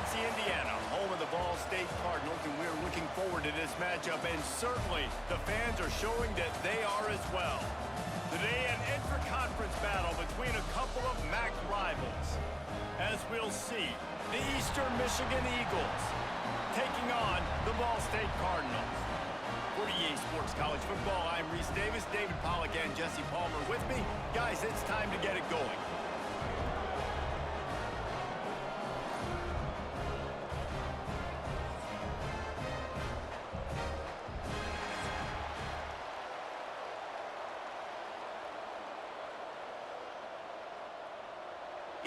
Muncie, Indiana, home of the Ball State Cardinals, and we're looking forward to this matchup, and certainly the fans are showing that they are as well. Today, an intra-conference battle between a couple of MAC rivals. As we'll see, the Eastern Michigan Eagles taking on the Ball State Cardinals. For EA Sports College Football, I'm Reese Davis, David Pollack, and Jesse Palmer with me. Guys, it's time to get it going.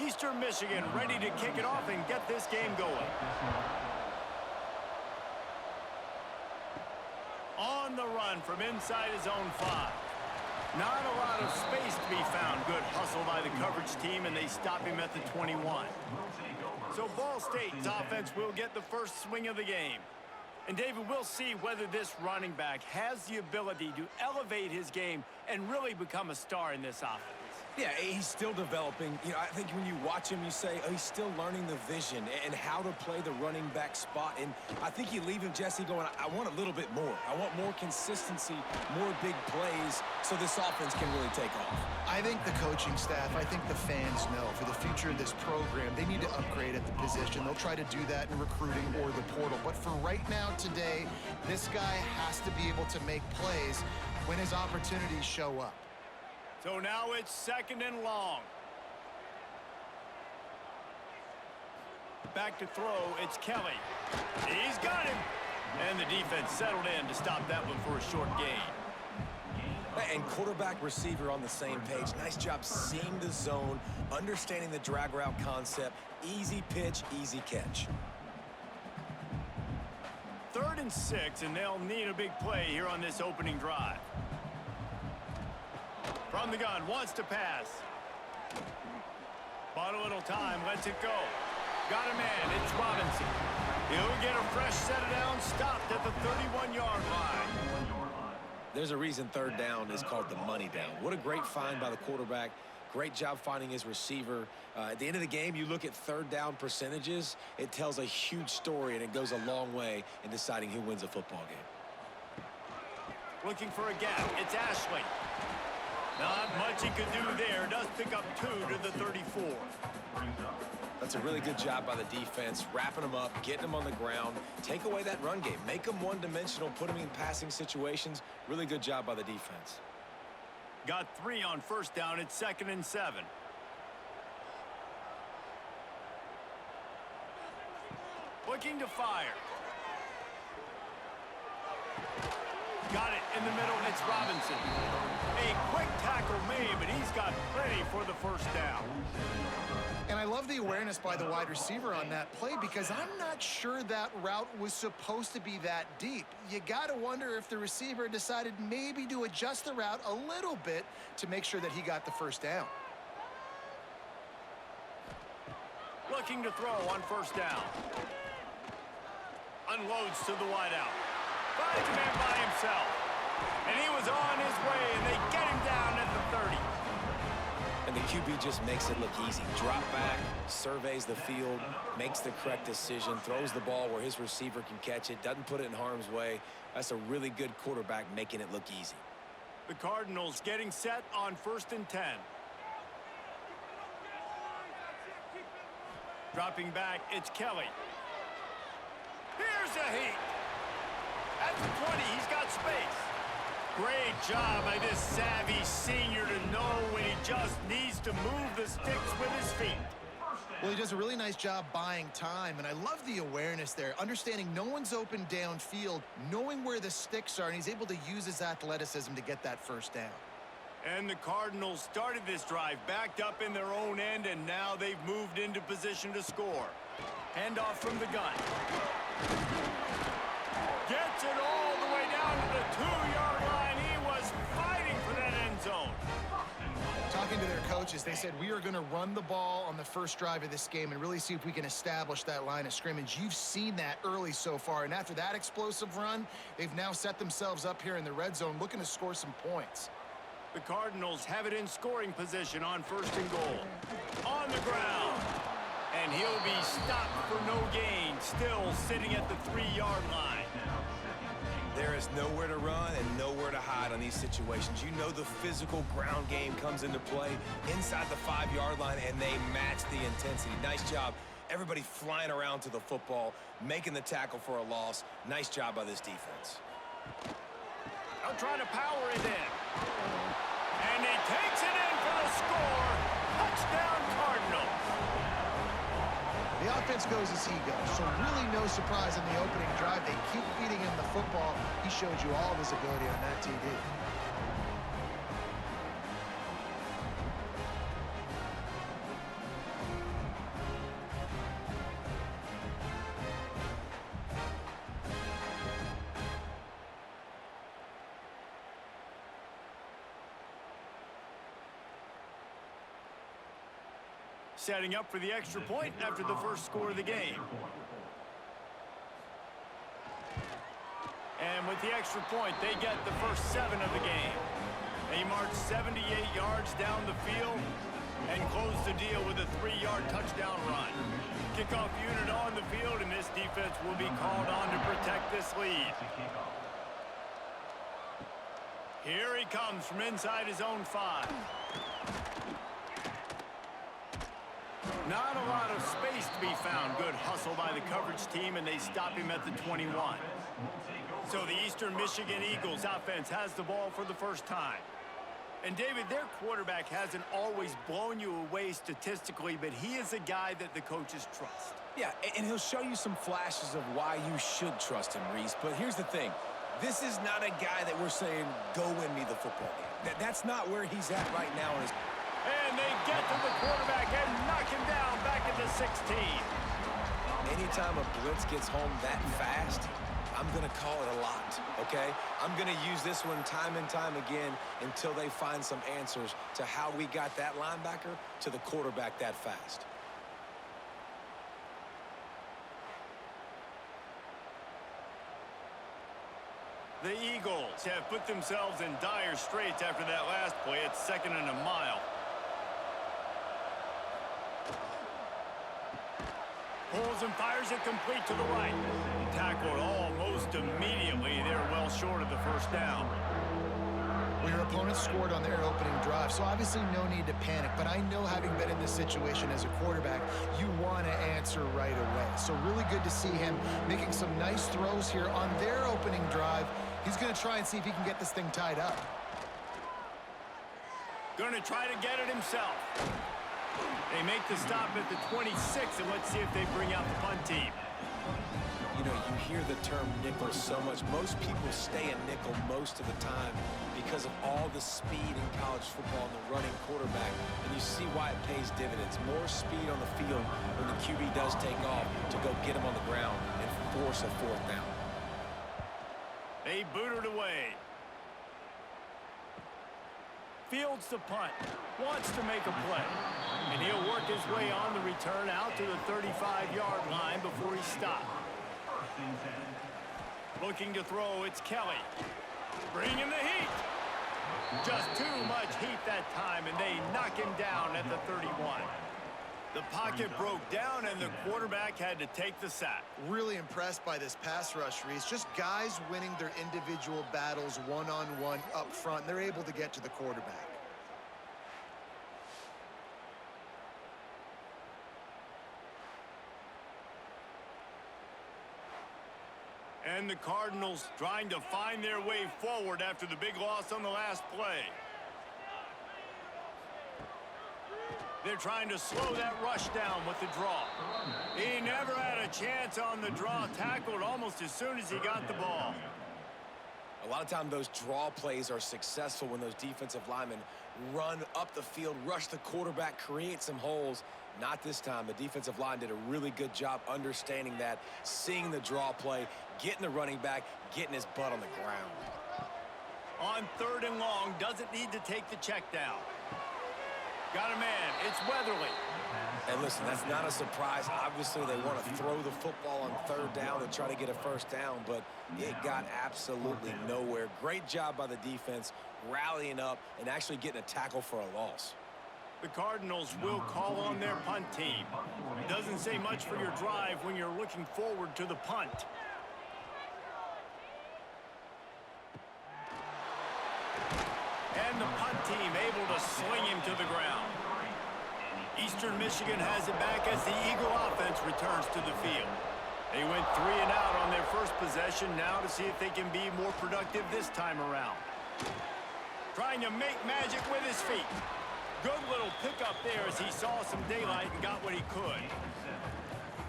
Eastern Michigan ready to kick it off and get this game going. On the run from inside his own 5. Not a lot of space to be found. Good hustle by the coverage team, and they stop him at the 21. So Ball State's offense will get the first swing of the game. And David, we'll see whether this running back has the ability to elevate his game and really become a star in this offense. Yeah, he's still developing. You know, I think when you watch him, you say, oh, he's still learning the vision and how to play the running back spot. And I think you leave him, Jesse, going, I want a little bit more. I want more consistency, more big plays, so this offense can really take off. I think the coaching staff, I think the fans know for the future of this program, they need to upgrade at the position. They'll try to do that in recruiting or the portal. But for right now, today, this guy has to be able to make plays when his opportunities show up. So now it's second and long. Back to throw, it's Kelly. He's got him. And the defense settled in to stop that one for a short gain. And quarterback receiver on the same page. Nice job seeing the zone, understanding the drag route concept. Easy pitch, easy catch. 3rd and 6, and they'll need a big play here on this opening drive. From the gun, wants to pass. Bought a little time, lets it go. Got a man, it's Robinson. He'll get a fresh set it down, stopped at the 31-yard line. There's a reason 3rd down is called the money down. What a great find by the quarterback. Great job finding his receiver. At the end of the game, you look at 3rd down percentages. It tells a huge story, and it goes a long way in deciding who wins a football game. Looking for a gap, it's Ashley. Not much he could do there. Does pick up 2 to the 34. That's a really good job by the defense, wrapping them up, getting them on the ground. Take away that run game. Make them one-dimensional, put them in passing situations. Really good job by the defense. Got 3 on 1st down. It's 2nd and 7. Looking to fire. Got it in the middle, it's Robinson. A quick tackle made, but he's got plenty for the 1st down. And I love the awareness by the wide receiver on that play because I'm not sure that route was supposed to be that deep. You got to wonder if the receiver decided maybe to adjust the route a little bit to make sure that he got the 1st down. Looking to throw on 1st down. Unloads to the wideout. Finds a man by himself. And he was on his way, and they get him down at the 30. And the QB just makes it look easy. Drop back, surveys the field, makes the correct decision, throws the ball where his receiver can catch it, doesn't put it in harm's way. That's a really good quarterback making it look easy. The Cardinals getting set on 1st and 10. Dropping back, it's Kelly. Here's a heat. At the 20, he's got space. Great job by this savvy senior to know when he just needs to move the sticks with his feet. Well, he does a really nice job buying time, and I love the awareness there, understanding no one's open downfield, knowing where the sticks are, and he's able to use his athleticism to get that 1st down. And the Cardinals started this drive backed up in their own end, and now they've moved into position to score. Handoff from the gun. Gets it all the way down to the 2-yard line. He was fighting for that end zone. Talking to their coaches, they said, we are going to run the ball on the 1st drive of this game and really see if we can establish that line of scrimmage. You've seen that early so far, and after that explosive run, they've now set themselves up here in the red zone looking to score some points. The Cardinals have it in scoring position on 1st and goal. On the ground. And he'll be stopped for no gain, still sitting at the 3-yard line. There is nowhere to run and nowhere to hide on these situations. You know the physical ground game comes into play inside the 5-yard line, and they match the intensity. Nice job. Everybody flying around to the football, making the tackle for a loss. Nice job by this defense. They'll try to power it in. And he takes it in for the score. Touchdown, Cardinals. The offense goes as he goes, so really no surprise in the opening drive. They keep feeding him the football. He showed you all of his ability on that TD. Setting up for the extra point after the first score of the game. And with the extra point, they get the first 7 of the game. They march 78 yards down the field and close the deal with a 3-yard touchdown run. Kickoff unit on the field, and this defense will be called on to protect this lead. Here he comes from inside his own 5. Not a lot of space to be found. Good hustle by the coverage team, and they stop him at the 21. So the Eastern Michigan Eagles offense has the ball for the first time. And David, their quarterback hasn't always blown you away statistically, but he is a guy that the coaches trust. Yeah, and he'll show you some flashes of why you should trust him, Reese. But here's the thing. This is not a guy that we're saying, go win me the football game. That's not where he's at right now in his... And they get to the quarterback and knock him down back at the 16. Anytime a blitz gets home that fast, I'm going to call it a lot, okay? I'm going to use this one time and time again until they find some answers to how we got that linebacker to the quarterback that fast. The Eagles have put themselves in dire straits after that last play. It's 2nd and a mile. Pulls and fires it complete to the right. Tackled almost immediately. They're well short of the first down. Well, your opponent scored on their opening drive, so obviously no need to panic. But I know, having been in this situation as a quarterback, you want to answer right away. So really good to see him making some nice throws here on their opening drive. He's going to try and see if he can get this thing tied up. Going to try to get it himself. They make the stop at the 26, and let's see if they bring out the punt team. You know, you hear the term nickel so much. Most people stay a nickel most of the time because of all the speed in college football and the running quarterback, and you see why it pays dividends. More speed on the field when the QB does take off to go get him on the ground and force a 4th down. They boot it away. Fields the punt. Wants to make a play. And he'll work his way on the return out to the 35-yard line before he stopped. Looking to throw, it's Kelly. Bringing the heat. Just too much heat that time, and they knock him down at the 31. The pocket broke down, and the quarterback had to take the sack. Really impressed by this pass rush, Reese. Just guys winning their individual battles one-on-one up front. They're able to get to the quarterback. And the Cardinals trying to find their way forward after the big loss on the last play. They're trying to slow that rush down with the draw. He never had a chance on the draw. Tackled almost as soon as he got the ball. A lot of times those draw plays are successful when those defensive linemen run up the field, rush the quarterback, create some holes. Not this time. The defensive line did a really good job understanding that, seeing the draw play, getting the running back, getting his butt on the ground. On 3rd and long, doesn't need to take the check down. Got a man. It's Weatherly. And listen, that's not a surprise. Obviously, they want to throw the football on 3rd down and try to get a 1st down, but it got absolutely nowhere. Great job by the defense, rallying up and actually getting a tackle for a loss. The Cardinals will call on their punt team. Doesn't say much for your drive when you're looking forward to the punt. And the punt team able to sling him to the ground. Eastern Michigan has it back as the Eagle offense returns to the field. They went 3 and out on their first possession, now to see if they can be more productive this time around. Trying to make magic with his feet. Good little pickup there as he saw some daylight and got what he could.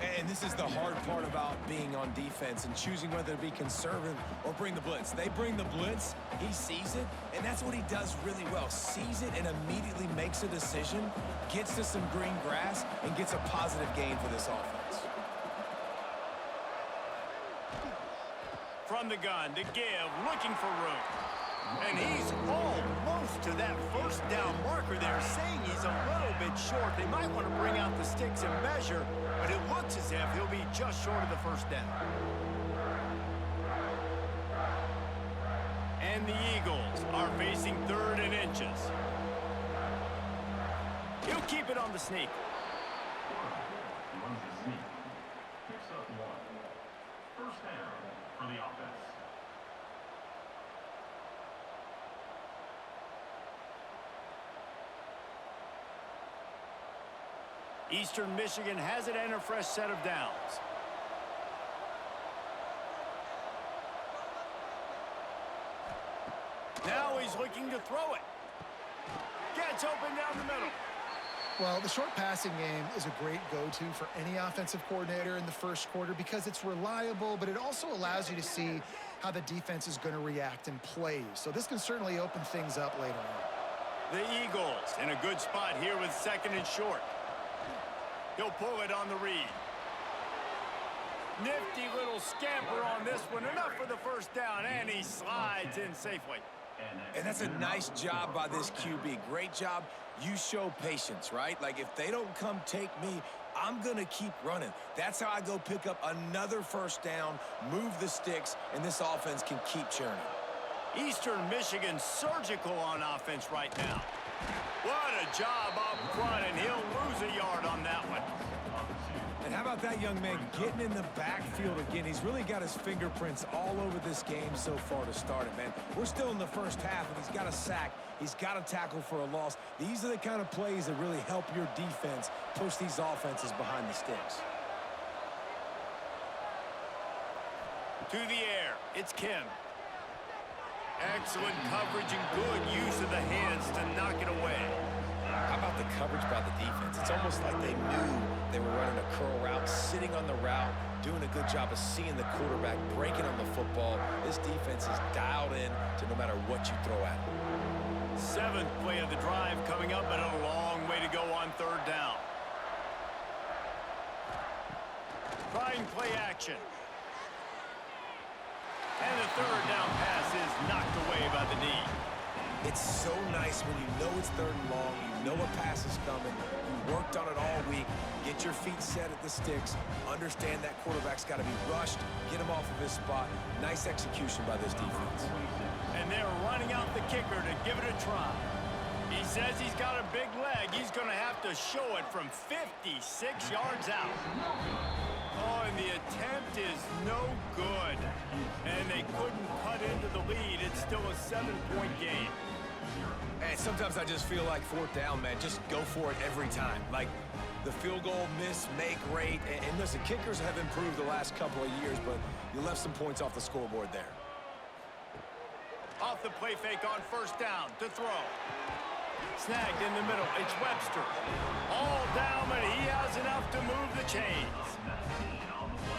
And this is the hard part about being on defense and choosing whether to be conservative or bring the blitz. They bring the blitz, he sees it, and that's what he does really well. Sees it and immediately makes a decision, gets to some green grass, and gets a positive gain for this offense. From the gun to give, looking for room. And he's almost to that first down marker there, saying he's a little bit short. They might want to bring out the sticks and measure, but it looks as if he'll be just short of the first down. And the Eagles are facing 3rd and inches. He'll keep it on the sneak. Picks up 1. First down for the offense. Eastern Michigan has it and a fresh set of downs. Now he's looking to throw it. Gets open down the middle. Well, the short passing game is a great go-to for any offensive coordinator in the first quarter because it's reliable, but it also allows you to see how the defense is going to react and play. So this can certainly open things up later on. The Eagles in a good spot here with 2nd and short. He'll pull it on the read. Nifty little scamper on this one. Enough for the first down, and he slides in safely. And that's a nice job by this QB. Great job. You show patience, right? Like, if they don't come take me, I'm going to keep running. That's how I go pick up another first down, move the sticks, and this offense can keep churning. Eastern Michigan surgical on offense right now. What a job up front, and he'll lose a yard on that one. And how about that young man getting in the backfield again? He's really got his fingerprints all over this game so far to start it, man. We're still in the first half, and he's got a sack. He's got a tackle for a loss. These are the kind of plays that really help your defense push these offenses behind the sticks. To the air, it's Kim. Excellent coverage and good use of the hands to knock it away. How about the coverage by the defense? It's almost like they knew they were running a curl route, sitting on the route, doing a good job of seeing the quarterback, breaking on the football. This defense is dialed in to no matter what you throw at them. 7th play of the drive coming up, but a long way to go on 3rd down. Trying play action. And the 3rd down pass is knocked away by the knee. It's so nice when you know it's 3rd and long, you know a pass is coming, you worked on it all week, get your feet set at the sticks, understand that quarterback's got to be rushed, get him off of his spot. Nice execution by this defense. And they're running out the kicker to give it a try. He says he's got a big leg. He's going to have to show it from 56 yards out. Oh, and the attempt is no good. And they couldn't cut into the lead. It's still a 7-point game. And sometimes I just feel like 4th down, man, just go for it every time. Like, the field goal, miss, make, rate. And listen, kickers have improved the last couple of years, but you left some points off the scoreboard there. Off the play fake on 1st down to throw. Snagged in the middle. It's Webster. All down, but he has enough to move the chains.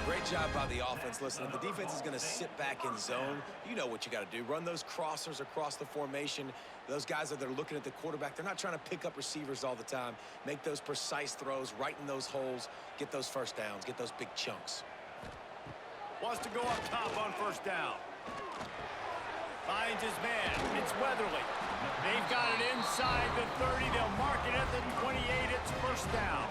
Great job by the offense. Listen, if the defense is going to sit back in zone, you know what you got to do. Run those crossers across the formation. Those guys that are looking at the quarterback, they're not trying to pick up receivers all the time. Make those precise throws, right in those holes, get those first downs, get those big chunks. Wants to go up top on 1st down. Finds his man. It's Weatherly. They've got it inside the 30. They'll mark it at the 28. It's 1st down.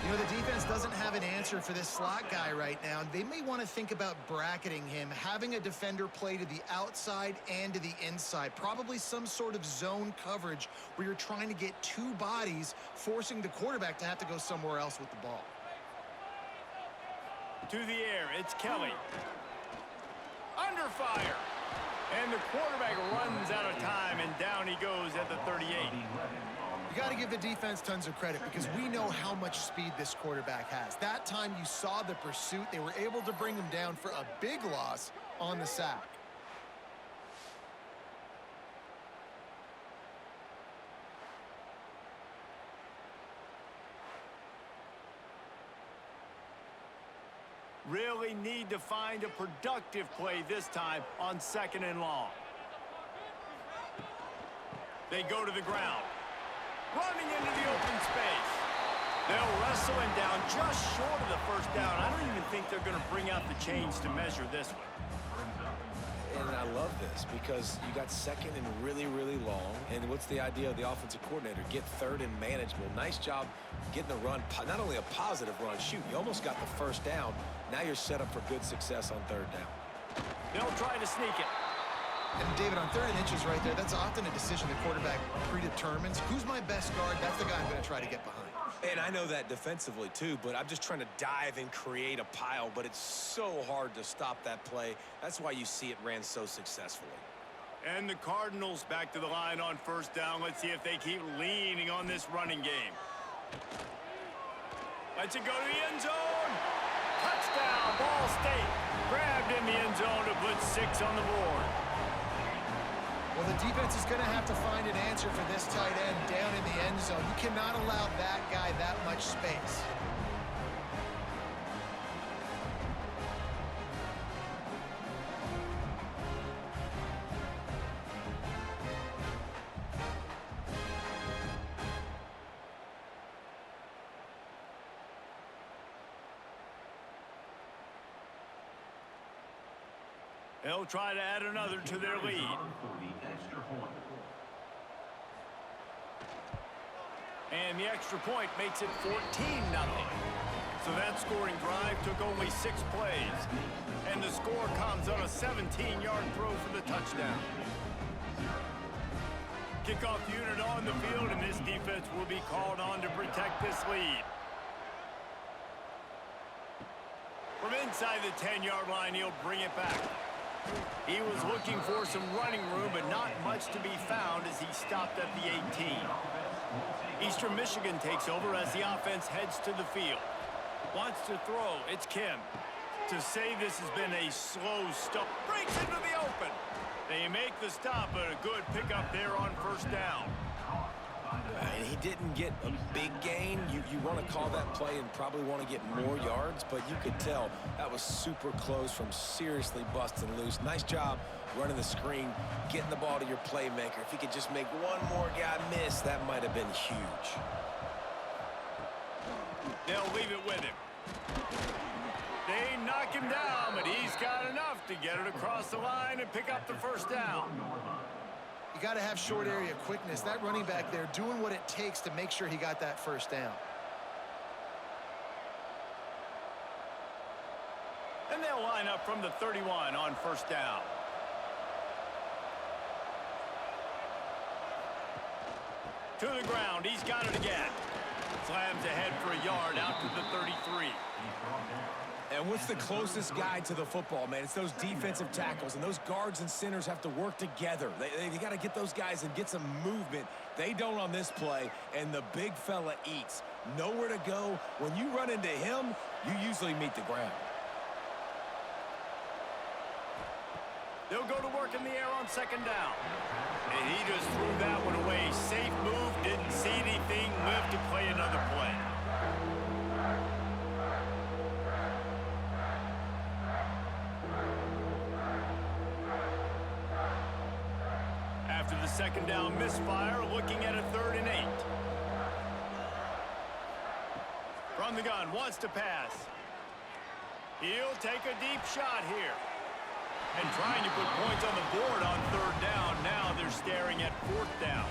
You know, the defense doesn't have an answer for this slot guy right now. They may want to think about bracketing him, having a defender play to the outside and to the inside. Probably some sort of zone coverage where you're trying to get two bodies, forcing the quarterback to have to go somewhere else with the ball. To the air, it's Kelly. Under fire. And the quarterback runs out of time, and down he goes at the 38. You got to give the defense tons of credit because we know how much speed this quarterback has. That time you saw the pursuit. They were able to bring him down for a big loss on the sack. Really need to find a productive play this time on 2nd and long. They go to the ground. Running into the open space. They'll wrestle him down just short of the first down. I don't even think they're going to bring out the chains to measure this one. And I love this because you got 2nd and really, really long. And what's the idea of the offensive coordinator? Get 3rd and manageable. Nice job getting the run. Not only a positive run, shoot, you almost got the first down. Now you're set up for good success on 3rd down. They'll try to sneak it. And David, on 3rd and inches right there, that's often a decision the quarterback predetermines. Who's my best guard? That's the guy I'm going to try to get behind. And I know that defensively, too, but I'm just trying to dive and create a pile, but it's so hard to stop that play. That's why you see it ran so successfully. And the Cardinals back to the line on 1st down. Let's see if they keep leaning on this running game. Let's it go to the end zone. Touchdown, Ball State. Grabbed in the end zone to put 6 on the board. Well, the defense is going to have to find an answer for this tight end down in the end zone. You cannot allow that guy that much space. They'll try to add another to their lead. And the extra point makes it 14-0. So that scoring drive took only 6 plays. And the score comes on a 17-yard throw for the touchdown. Kickoff unit on the field, and this defense will be called on to protect this lead. From inside the 10-yard line, he'll bring it back. He was looking for some running room, but not much to be found as he stopped at the 18. Eastern Michigan takes over as the offense heads to the field. Wants to throw. It's Kim. To say this has been a slow start. Breaks into the open. They make the stop, but a good pickup there on 1st down. And he didn't get a big gain. You want to call that play and probably want to get more yards, but you could tell that was super close from seriously busting loose. Nice job running the screen, getting the ball to your playmaker. If he could just make one more guy miss, that might have been huge. They'll leave it with him. They knock him down, but he's got enough to get it across the line and pick up the 1st down. You got to have short area quickness. That running back there doing what it takes to make sure he got that 1st down. And they'll line up from the 31 on 1st down. To the ground. He's got it again. Slams ahead for a yard out to the 33. And what's the closest guy to the football, man? It's those defensive tackles, and those guards and centers have to work together. They got to get those guys and get some movement. They don't on this play, and the big fella eats. Nowhere to go. When you run into him, you usually meet the ground. They'll go to work in the air on 2nd down. And he just threw that one away. Safe move, didn't see anything, lived to play another play. After the 2nd down misfire, looking at a 3rd and 8. From the gun, wants to pass. He'll take a deep shot here. And trying to put points on the board on 3rd down. Now they're staring at 4th down.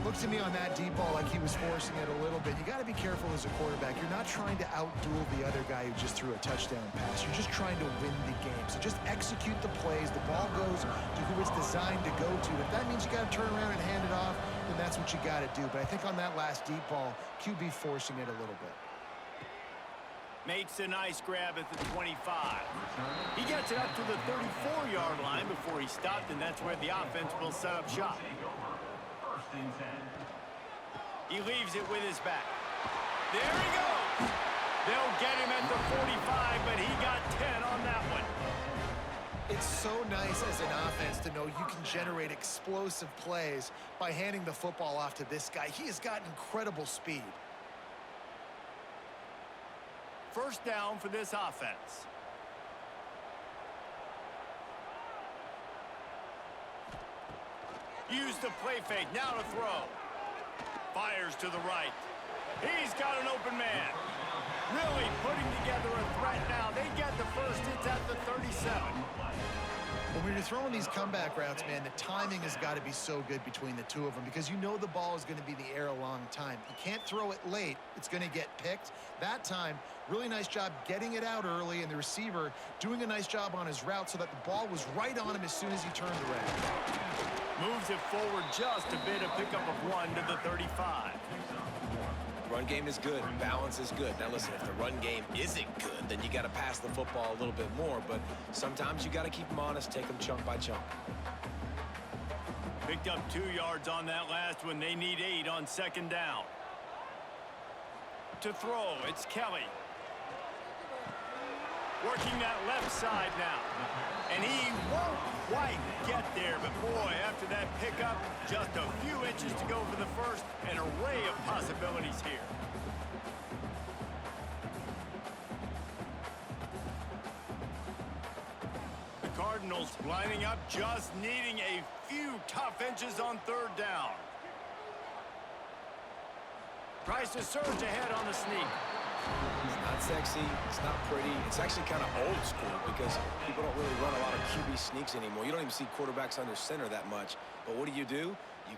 Looked to me on that deep ball like he was forcing it a little bit. You got to be careful as a quarterback. You're not trying to outduel the other guy who just threw a touchdown pass. You're just trying to win the game. So just execute the plays. The ball goes to who it's designed to go to. If that means you got to turn around and hand it off, then that's what you got to do. But I think on that last deep ball, QB forcing it a little bit. Makes a nice grab at the 25. He gets it up to the 34-yard line before he stopped, and that's where the offense will set up shop. He leaves it with his back. There he goes. They'll get him at the 45, but he got 10 on that one. It's so nice as an offense to know you can generate explosive plays by handing the football off to this guy. He has got incredible speed. First down for this offense. Use the play fake, now to throw. Fires to the right. He's got an open man. Really putting together a threat now. They get the first. It's at the 37. When you're throwing these comeback routes, man, the timing has got to be so good between the two of them because you know the ball is going to be in the air a long time. You can't throw it late. It's going to get picked. That time, really nice job getting it out early, and the receiver doing a nice job on his route so that the ball was right on him as soon as he turned around. Moves it forward just a bit, a pickup of 1 to the 35. Run game is good. Balance is good. Now, listen, if the run game isn't good, then you got to pass the football a little bit more. But sometimes you got to keep them honest, take them chunk by chunk. Picked up 2 yards on that last one. They need 8 on second down. To throw, it's Kelly. Working that left side now. And he won't quite get there. But, boy, after that pickup, just a few inches to go for the first. An array of possibilities here. The Cardinals lining up, just needing a few tough inches on third down. Tries to surge ahead on the sneak. It's not sexy. It's not pretty. It's actually kind of old school because people don't really run a lot of QB sneaks anymore. You don't even see quarterbacks under center that much. But what do? You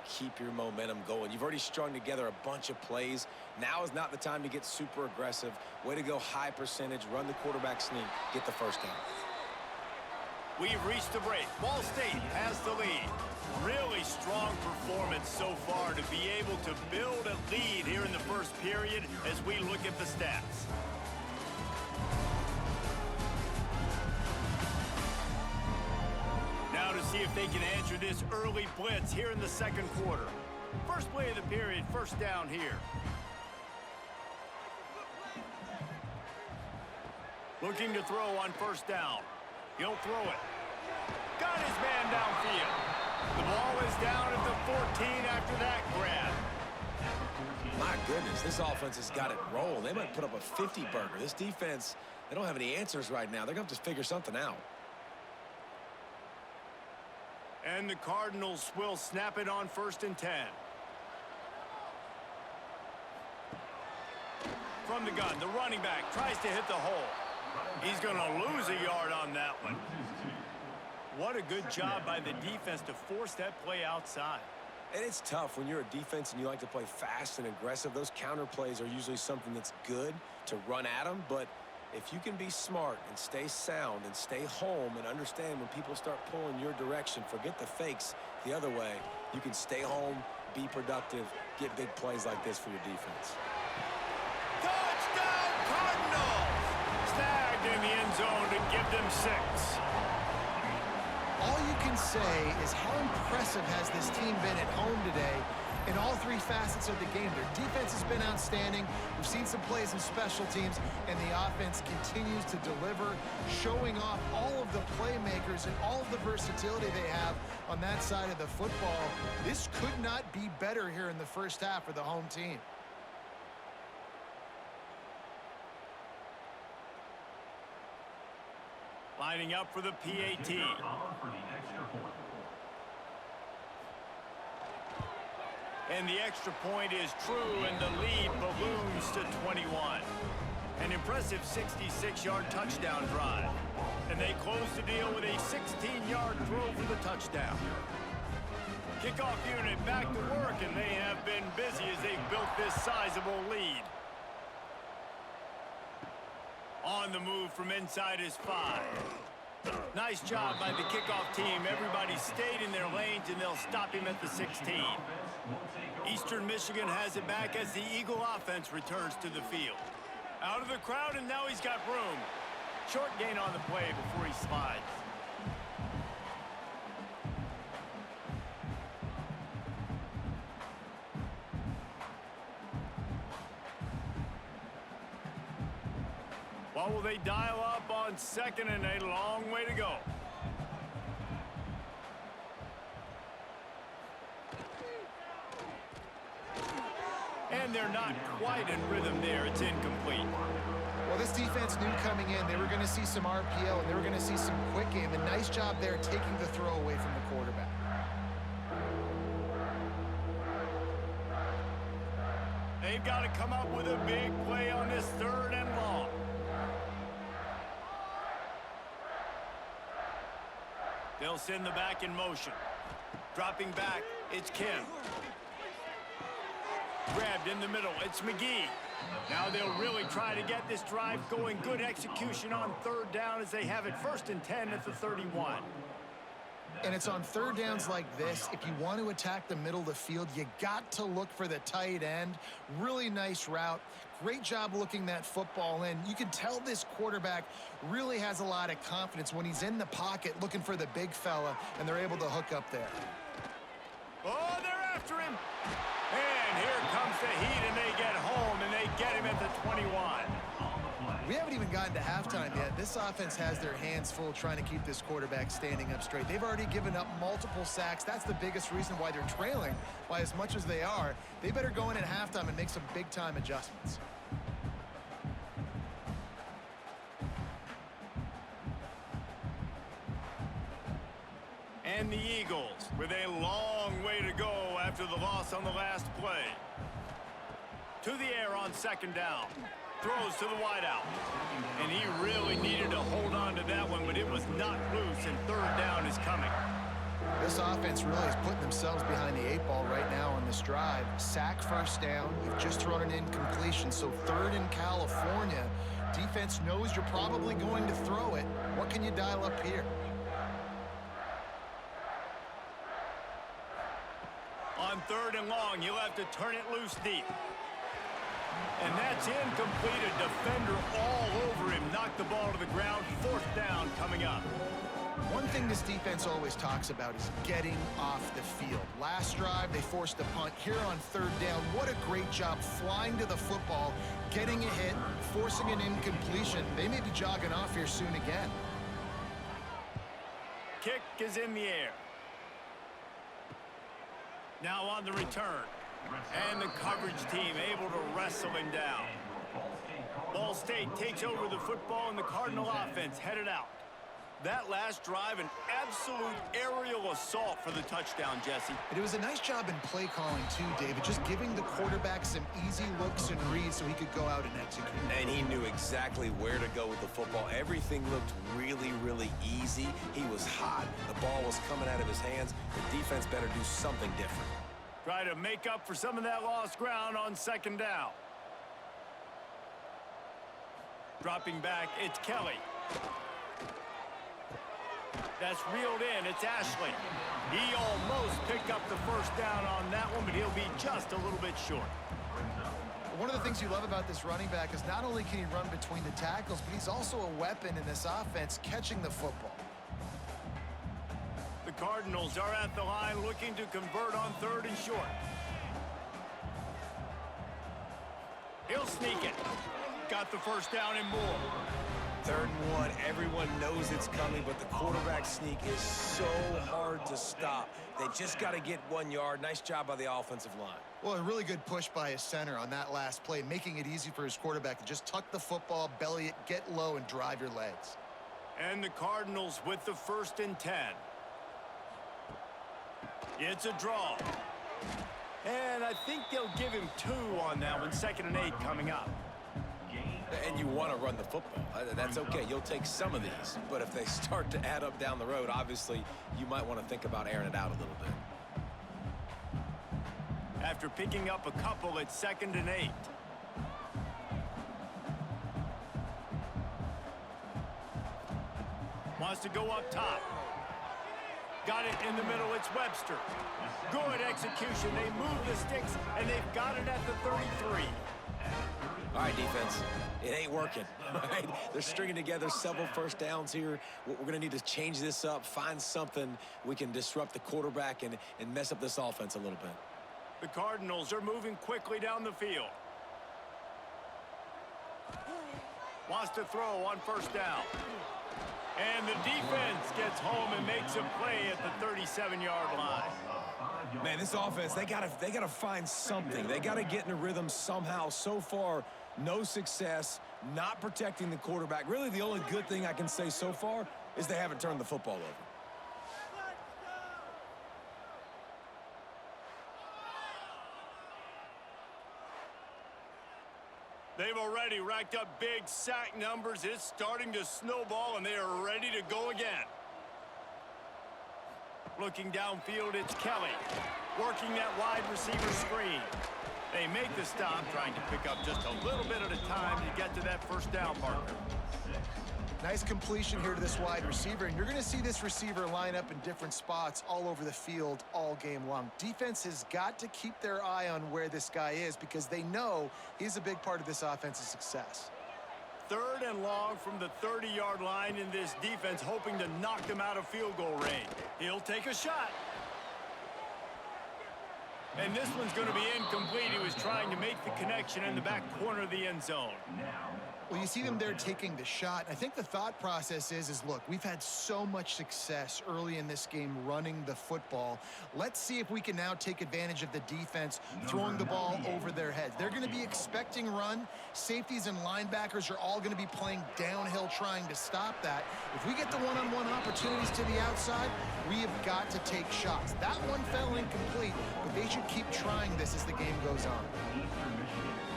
keep your momentum going. You've already strung together a bunch of plays. Now is not the time to get super aggressive. Way to go high percentage. Run the quarterback sneak. Get the first down. We've reached the break. Ball State has the lead. Really strong performance so far to be able to build a lead here in the first period as we look at the stats. Now to see if they can answer this early blitz here in the second quarter. First play of the period, first down here. Looking to throw on first down. He'll throw it. Got his man downfield. The ball is down at the 14 after that grab. My goodness, this offense has got it rolling. They might put up a 50-burger. This defense, they don't have any answers right now. They're going to have to figure something out. And the Cardinals will snap it on 1st and 10. From the gun, the running back tries to hit the hole. He's going to lose a yard on that one. What a good job by the defense to force that play outside. And it's tough when you're a defense and you like to play fast and aggressive. Those counter plays are usually something that's good to run at them. But if you can be smart and stay sound and stay home and understand when people start pulling your direction, forget the fakes the other way, you can stay home, be productive, get big plays like this for your defense. Touchdown Cardinals! Snagged in the end zone to give them 6. All you can say is how impressive has this team been at home today in all 3 facets of the game. Their defense has been outstanding. We've seen some plays in special teams, and the offense continues to deliver, showing off all of the playmakers and all of the versatility they have on that side of the football. This could not be better here in the first half for the home team. Lining up for the PAT. And the extra point is true, and the lead balloons to 21. An impressive 66-yard touchdown drive. And they close the deal with a 16-yard throw for the touchdown. Kickoff unit back to work, and they have busy as they've built this sizable lead. On the move from inside his 5. Nice job by the kickoff team. Everybody stayed in their lanes, and they'll stop him at the 16. Eastern Michigan has it back as the Eagle offense returns to the field. Out of the crowd, and now he's got room. Short gain on the play before he slides. What will they dial up on second and a long way to go? And they're not quite in rhythm there. It's incomplete. Well, this defense knew coming in they were going to see some RPO and they were going to see some quick game. And nice job there taking the throw away from the quarterback. They've got to come up with a big play on this 3rd and long. They'll send the back in motion. Dropping back, it's Kim. Grabbed in the middle, it's McGee. Now they'll really try to get this drive going. Good execution on 3rd down as they have it 1st and 10 at the 31. And it's on 3rd downs like this. If you want to attack the middle of the field, you got to look for the tight end. Really nice route. Great job looking that football in. You can tell this quarterback really has a lot of confidence when he's in the pocket looking for the big fella, and they're able to hook up there. Oh, they're after him. And here comes the heat, and they get home, and they get him at the 21. We haven't even gotten to halftime yet. This offense has their hands full trying to keep this quarterback standing up straight. They've already given up multiple sacks. That's the biggest reason why they're trailing by as much as they are. They better go in at halftime and make some big-time adjustments. And the Eagles with a long way to go after the loss on the last play. To the air on 2nd down. Throws to the wideout. And he really needed to hold on to that one, but it was not loose, and 3rd down is coming. This offense really is putting themselves behind the 8 ball right now on this drive. Sack 1st down. You've just thrown an incompletion, so 3rd in California. Defense knows you're probably going to throw it. What can you dial up here? On 3rd and long, you'll have to turn it loose deep. And that's incomplete. A defender all over him. Knocked the ball to the ground. 4th down coming up. One thing this defense always talks about is getting off the field. Last drive, they forced a punt. Here on 3rd down, what a great job flying to the football, getting a hit, forcing an incompletion. They may be jogging off here soon again. Kick is in the air. Now on the return. And the coverage team able to wrestle him down. Ball State takes over the football, and the Cardinal offense headed out. That last drive, an absolute aerial assault for the touchdown, Jesse. And it was a nice job in play calling too, David, just giving the quarterback some easy looks and reads so he could go out and execute. And he knew exactly where to go with the football. Everything looked really, really easy. He was hot. The ball was coming out of his hands. The defense better do something different. Try to make up for some of that lost ground on 2nd down. Dropping back, it's Kelly. That's reeled in, it's Ashley. He almost picked up the 1st down on that one, but he'll be just a little bit short. One of the things you love about this running back is not only can he run between the tackles, but he's also a weapon in this offense, catching the football. The Cardinals are at the line looking to convert on 3rd and short. He'll sneak it. Got the 1st down and more. 3rd and 1, everyone knows it's coming, but the quarterback sneak is so hard to stop. They just got to get 1 yard. Nice job by the offensive line. Well, a really good push by his center on that last play, making it easy for his quarterback to just tuck the football, belly it, get low, and drive your legs. And the Cardinals with the 1st and 10. It's a draw. And I think they'll give him 2 on that one. 2nd and 8 coming up. And you want to run the football. That's okay. You'll take some of these. But if they start to add up down the road, obviously, you might want to think about airing it out a little bit. after picking up a couple at 2nd and 8. Wants to go up top. Got it in the middle. It's Webster. Good execution. They move the sticks, and they've got it at the 33. All right, defense. It ain't working. Right? They're stringing together several first downs here. We're going to need to change this up, find something we can disrupt the quarterback and mess up this offense a little bit. The Cardinals are moving quickly down the field. Wants to throw on 1st down. And the defense gets home and makes a play at the 37-yard line. Man, this offense, they gotta find something. They gotta get in a rhythm somehow. So far, no success, not protecting the quarterback. Really, the only good thing I can say so far is they haven't turned the football over. They've already racked up big sack numbers. It's starting to snowball, and they are ready to go again. Looking downfield, it's Kelly. Working that wide receiver screen. They make the stop, trying to pick up just a little bit at a time to get to that 1st down marker. Nice completion here to this wide receiver, and you're going to see this receiver line up in different spots all over the field all game long. Defense has got to keep their eye on where this guy is because they know he's a big part of this offense's success. 3rd and long from the 30-yard line in this defense, hoping to knock them out of field goal range. He'll take a shot. And this one's going to be incomplete. He was trying to make the connection in the back corner of the end zone. Well, you see them there taking the shot. I think the thought process is look, we've had so much success early in this game running the football. Let's see if we can now take advantage of the defense throwing the ball over their heads. They're going to be expecting run. Safeties and linebackers are all going to be playing downhill trying to stop that. If we get the one-on-one opportunities to the outside, we have got to take shots. That one fell incomplete, but they should keep trying this as the game goes on.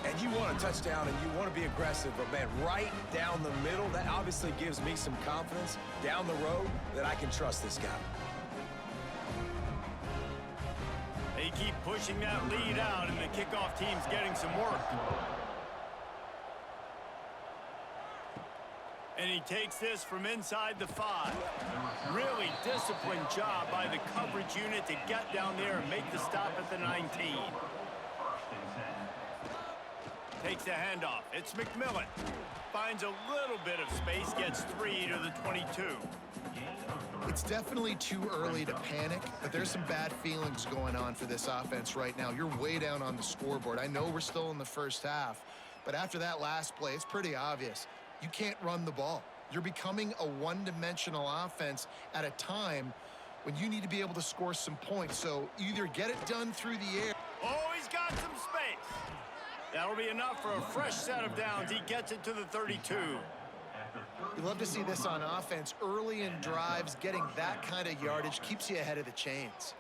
And you want a touchdown and you want to be aggressive, but man, right down the middle, that obviously gives me some confidence down the road that I can trust this guy. They keep pushing that lead out, and the kickoff team's getting some work. And he takes this from inside the 5. Really disciplined job by the coverage unit to get down there and make the stop at the 19. Takes the handoff. It's McMillan. Finds a little bit of space, gets 3 to the 22. It's definitely too early to panic, but there's some bad feelings going on for this offense right now. You're way down on the scoreboard. I know we're still in the 1st half, but after that last play, it's pretty obvious. You can't run the ball. You're becoming a one-dimensional offense at a time when you need to be able to score some points. So either get it done through the air. Oh, he's got some space. That'll be enough for a fresh set of downs. He gets it to the 32. You love to see this on offense. Early in drives, getting that kind of yardage keeps you ahead of the chains.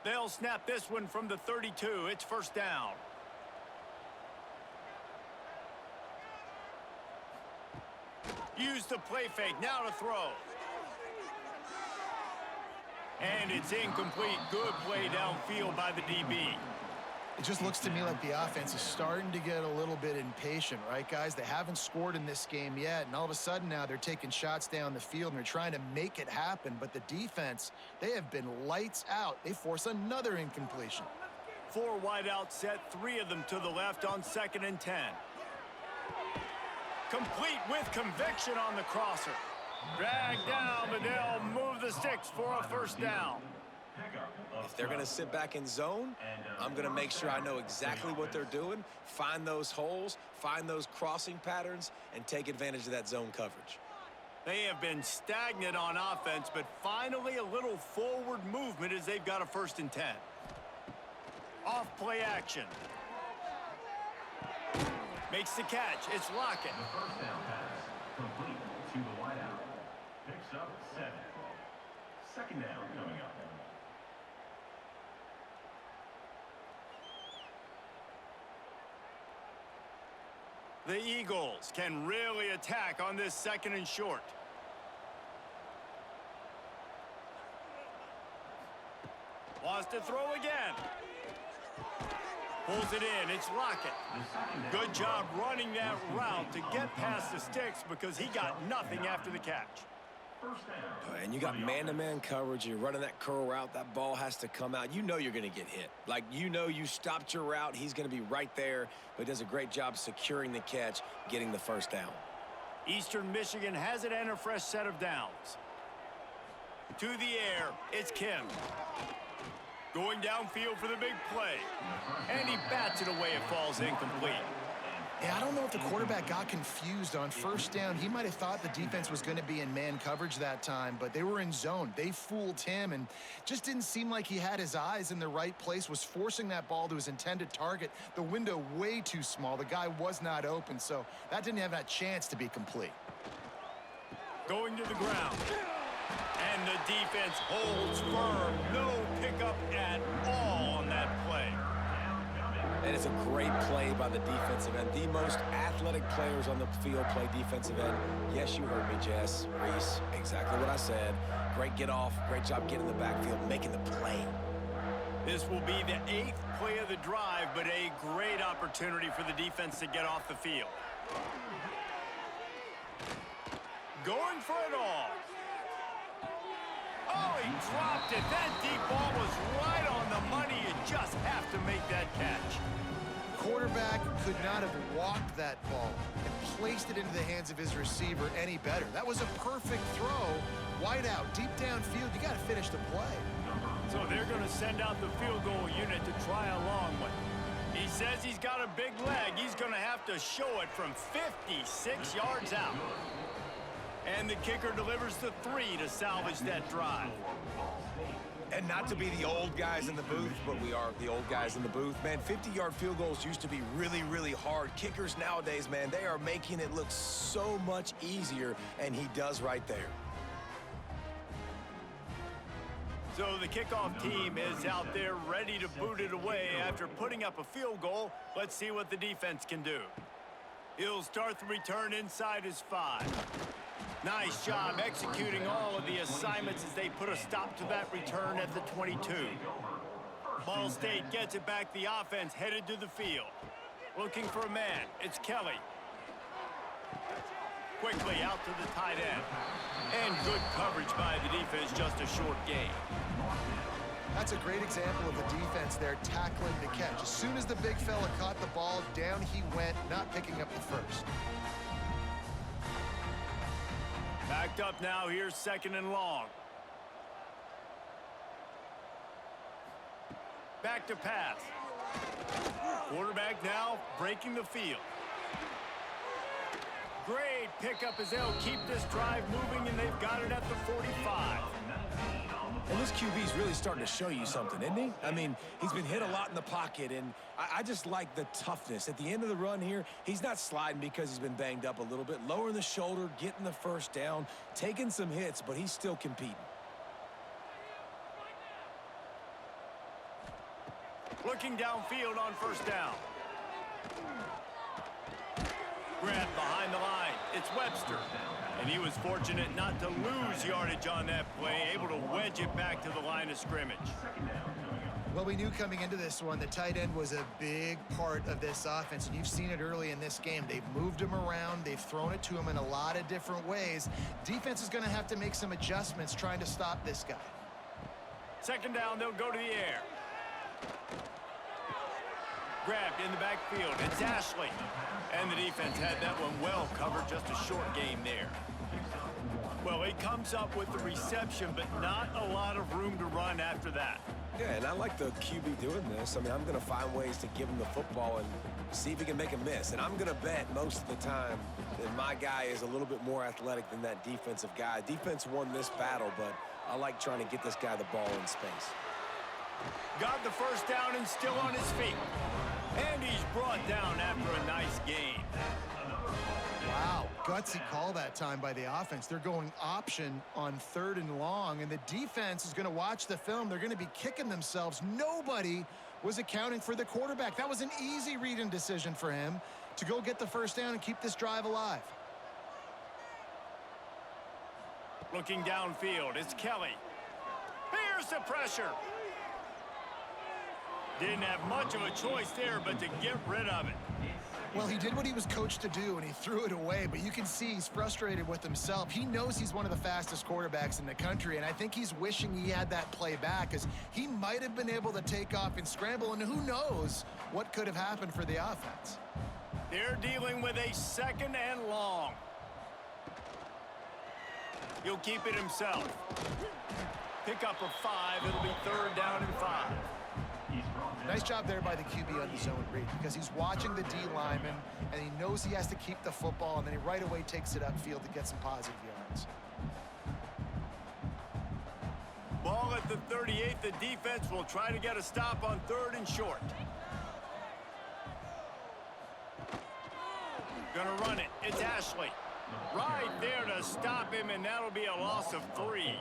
They'll snap this one from the 32. It's 1st down. Use the play fake. Now to throw. And it's incomplete. Good play downfield by the DB. It just looks to me like the offense is starting to get a little bit impatient, right, guys? They haven't scored in this game yet, and all of a sudden now they're taking shots down the field and they're trying to make it happen. But the defense, they have been lights out. They force another incompletion. 4 wide out set, 3 of them to the left on 2nd and 10. Complete with conviction on the crosser. Drag down, but they'll move the sticks for a 1st down. If they're going to sit back in zone, I'm going to make sure I know exactly what they're doing, find those holes, find those crossing patterns, and take advantage of that zone coverage. They have been stagnant on offense, but finally a little forward movement as they've got a 1st and 10. Off play action. Makes the catch. It's Lockett. The 1st down pass complete to the wideout. Picks up 7. 2nd down coming up. The Eagles can really attack on this 2nd and short. Wants to throw again. Pulls it in. It's Lockett. Good job running that route to get past the sticks because he got nothing after the catch. And you got man-to-man coverage. You're running that curl route. That ball has to come out. You know you're going to get hit. Like, you know you stopped your route. He's going to be right there, but does a great job securing the catch, getting the first down. Eastern Michigan has it and a fresh set of downs. To the air, it's Kim. Going downfield for the big play. And he bats it away. It falls incomplete. Yeah, I don't know if the quarterback got confused on first down. He might have thought the defense was going to be in man coverage that time, but they were in zone. They fooled him and just didn't seem like he had his eyes in the right place, was forcing that ball to his intended target. The window way too small. The guy was not open, so that didn't have that chance to be complete. Going to the ground. And the defense holds firm. No pickup at all on that play. And it's a great play by the defensive end. The most athletic players on the field play defensive end. Yes, you heard me, Jess, Reese. Exactly what I said. Great get off. Great job getting in the backfield, making the play. This will be the 8th play of the drive, but a great opportunity for the defense to get off the field. Going for it all. Oh, he dropped it. That deep ball was right on the money. You just have to make that catch. Quarterback could not have walked that ball and placed it into the hands of his receiver any better. That was a perfect throw. Wide out, deep downfield. You got to finish the play. So they're going to send out the field goal unit to try a long one. He says he's got a big leg. He's going to have to show it from 56 yards out. And the kicker delivers the 3 to salvage that drive. And not to be the old guys in the booth, but we are the old guys in the booth. Man, 50-yard field goals used to be really, really hard. Kickers nowadays, man, they are making it look so much easier, and he does right there. So the kickoff team is out there ready to boot it away after putting up a field goal. Let's see what the defense can do. He'll start the return inside his 5. Nice job executing all of the assignments as they put a stop to that return at the 22. Ball State gets it back. The offense headed to the field. Looking for a man. It's Kelly. Quickly out to the tight end. And good coverage by the defense, just a short gain. That's a great example of the defense there tackling the catch. As soon as the big fella caught the ball, down he went, not picking up the first. Backed up now, here's 2nd and long. Back to pass. Quarterback now breaking the field. Great pickup as they'll keep this drive moving, and they've got it at the 45. And this QB's really starting to show you something, isn't he? I mean, he's been hit a lot in the pocket, and I just like the toughness. At the end of the run here, he's not sliding because he's been banged up a little bit. Lowering the shoulder, getting the first down, taking some hits, but he's still competing. Looking downfield on first down. Grabbed behind the line. It's Webster. And he was fortunate not to lose yardage on that play, able to wedge it back to the line of scrimmage. Well, we knew coming into this one the tight end was a big part of this offense, and you've seen it early in this game. They've moved him around. They've thrown it to him in a lot of different ways. Defense is going to have to make some adjustments trying to stop this guy. 2nd down, they'll go to the air. Grabbed in the backfield. It's Ashley. And the defense had that one well covered, just a short game there. Well, he comes up with the reception, but not a lot of room to run after that. Yeah, and I like the QB doing this. I mean, I'm going to find ways to give him the football and see if he can make a miss. And I'm going to bet most of the time that my guy is a little bit more athletic than that defensive guy. Defense won this battle, but I like trying to get this guy the ball in space. Got the first down and still on his feet. And he's brought down after a nice gain. Wow, gutsy call that time by the offense. They're going option on 3rd and long, and the defense is going to watch the film. They're going to be kicking themselves. Nobody was accounting for the quarterback. That was an easy read and decision for him to go get the first down and keep this drive alive. Looking downfield, it's Kelly. Here's the pressure. Didn't have much of a choice there, but to get rid of it. Well, he did what he was coached to do, and he threw it away, but you can see he's frustrated with himself. He knows he's one of the fastest quarterbacks in the country, and I think he's wishing he had that play back, because he might have been able to take off and scramble, and who knows what could have happened for the offense. They're dealing with a 2nd and long. He'll keep it himself. Pick up a 5. It'll be 3rd down and 5. Nice job there by the QB on the zone read, because he's watching the D lineman, and he knows he has to keep the football, and then he right away takes it upfield to get some positive yards. Ball at the 38. The defense will try to get a stop on 3rd and short. Gonna run it. It's Ashley. Right there to stop him, and that'll be a loss of 3.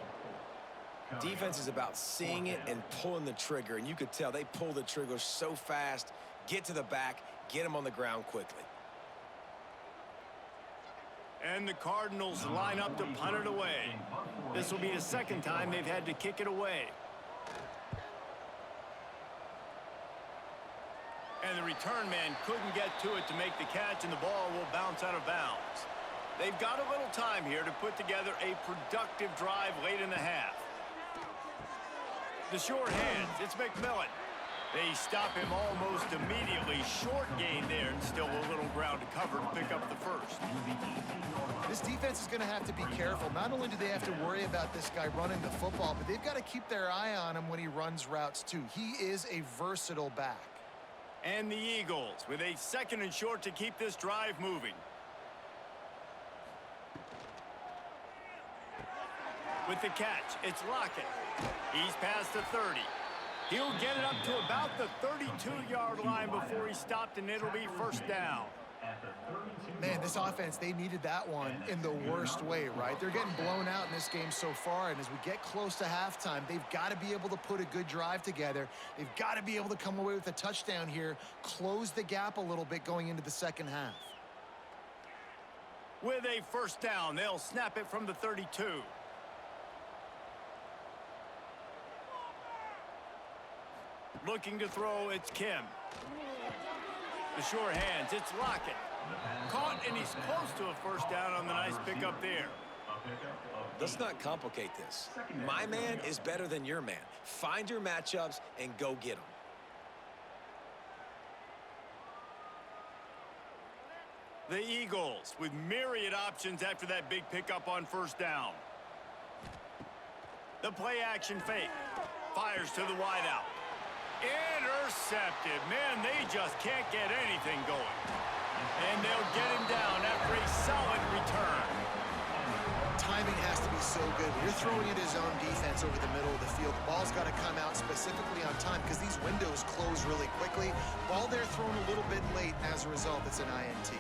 Defense is about seeing it and pulling the trigger, and you could tell they pull the trigger so fast, get to the back, get him on the ground quickly. And the Cardinals line up to punt it away. This will be the 2nd time they've had to kick it away. And the return man couldn't get to it to make the catch, and the ball will bounce out of bounds. They've got a little time here to put together a productive drive late in the half. The short hands, it's McMillan. They stop him almost immediately. Short gain there, and still a little ground to cover to pick up the 1st. This defense is going to have to be careful. Not only do they have to worry about this guy running the football, but they've got to keep their eye on him when he runs routes too. He is a versatile back. And the Eagles with a 2nd and short to keep this drive moving. With the catch, it's Lockett. He's past the 30. He'll get it up to about the 32-yard line before he stopped, and it'll be 1st down. Man, this offense, they needed that one in the worst way, right? They're getting blown out in this game so far, and as we get close to halftime, they've got to be able to put a good drive together. They've got to be able to come away with a touchdown here, close the gap a little bit going into the 2nd half. With a 1st down, they'll snap it from the 32. Looking to throw, it's Kim. The short hands, it's Lockett. Caught, and he's close to a 1st down on the nice pickup there. Let's not complicate this. My man is better than your man. Find your matchups and go get them. The Eagles with myriad options after that big pickup on 1st down. The play action fake. Fires to the wideout. Intercepted. Man, they just can't get anything going. And they'll get him down after a solid return. Timing has to be so good. When you're throwing at his own defense over the middle of the field, the ball's got to come out specifically on time because these windows close really quickly. Ball there thrown a little bit late. As a result, it's an INT.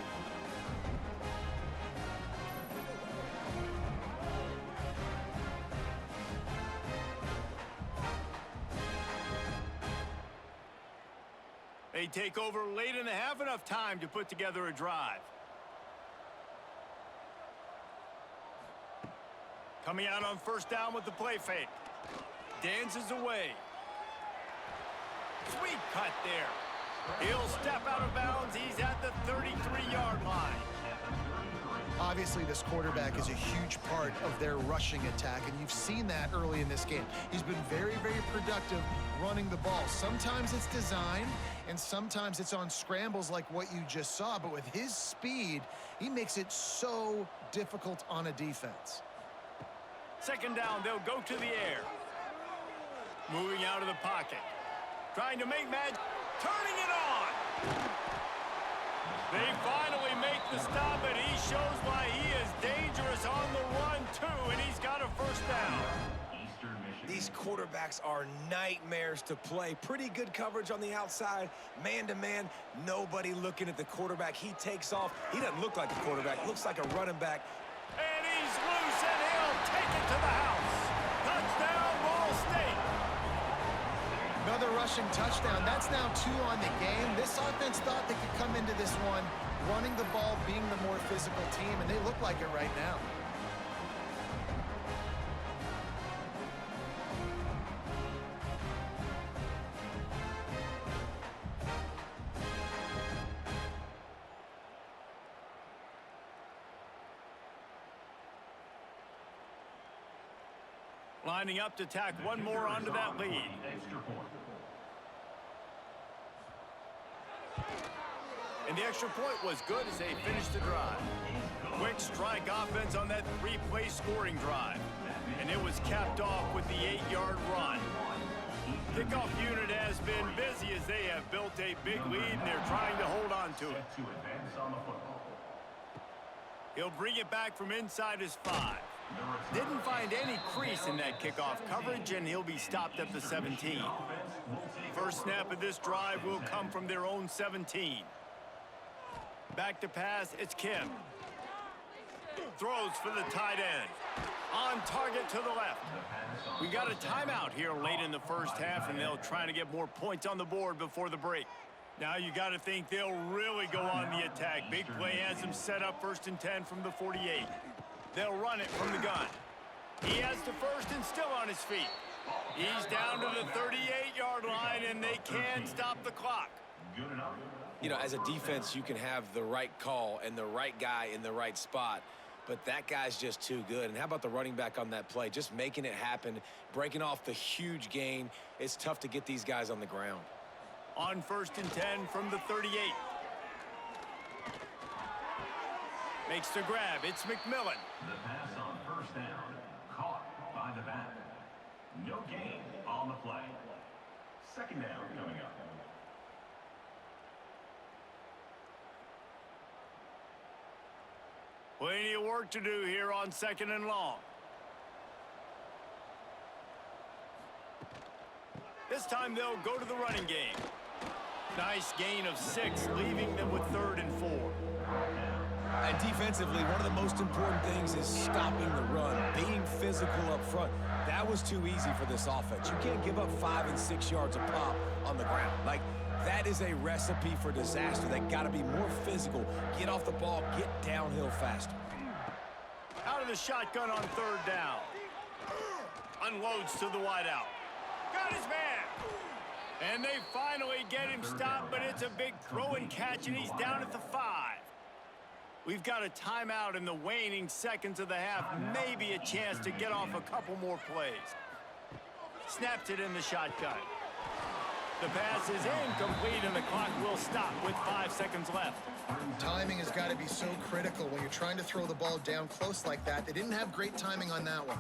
They take over late in the half, enough time to put together a drive. Coming out on 1st down with the play fake. Dances away. Sweet cut there. He'll step out of bounds. He's at the 33-yard line. Obviously, this quarterback is a huge part of their rushing attack, and you've seen that early in this game. He's been very, very productive running the ball. Sometimes it's designed, and sometimes it's on scrambles like what you just saw, but with his speed, he makes it so difficult on a defense. 2nd down, they'll go to the air. Moving out of the pocket. Trying to make magic. Turning it on. They finally make the stop, and he shows why he is dangerous on the run, too, and he's got a 1st down. These quarterbacks are nightmares to play. Pretty good coverage on the outside. Man-to-man, nobody looking at the quarterback. He takes off. He doesn't look like a quarterback. Looks like a running back. And he's loose, and he'll take it to the house. Touchdown, Ball State. Another rushing touchdown. That's now 2 on the game. This offense thought they could come into this one running the ball, being the more physical team, and they look like it right now. Lining up to tack one more onto that lead. Extra point. And the extra point was good as they finished the drive. Quick strike offense on that three-play scoring drive. And it was capped off with the 8-yard run. Kickoff unit has been busy as they have built a big lead and they're trying to hold on to it. To advance on the football. He'll bring it back from inside his 5. Didn't find any crease in that kickoff coverage, and he'll be stopped at the 17. First snap of this drive will come from their own 17. Back to pass, it's Kim. Throws for the tight end. On target to the left. We got a timeout here late in the first half, and they'll try to get more points on the board before the break. Now you got to think they'll really go on the attack. Big play has them set up 1st and 10 from the 48. They'll run it from the gun. He has the first and still on his feet. He's down to the 38-yard line, and they can stop the clock. Good enough. You know, as a defense, you can have the right call and the right guy in the right spot, but that guy's just too good. And how about the running back on that play? Just making it happen, breaking off the huge gain. It's tough to get these guys on the ground. On 1st and 10 from the 38. Makes the grab. It's McMillan. The pass on 1st down. Caught by the back. No gain on the play. 2nd down coming up. Plenty of work to do here on 2nd and long. This time they'll go to the running game. Nice gain of 6, leaving them with 3rd and 4. And defensively, one of the most important things is stopping the run, being physical up front. That was too easy for this offense. You can't give up 5 and 6 yards a pop on the ground. Like, that is a recipe for disaster. They got to be more physical, get off the ball, get downhill faster. Out of the shotgun on 3rd down. Unloads to the wideout. Got his man. And they finally get him stopped, but it's a big throw and catch, and he's down at the 5. We've got a timeout in the waning seconds of the half. Maybe a chance to get off a couple more plays. Snaps it in the shotgun. The pass is incomplete, and the clock will stop with 5 seconds left. Timing has got to be so critical when you're trying to throw the ball down close like that. They didn't have great timing on that one.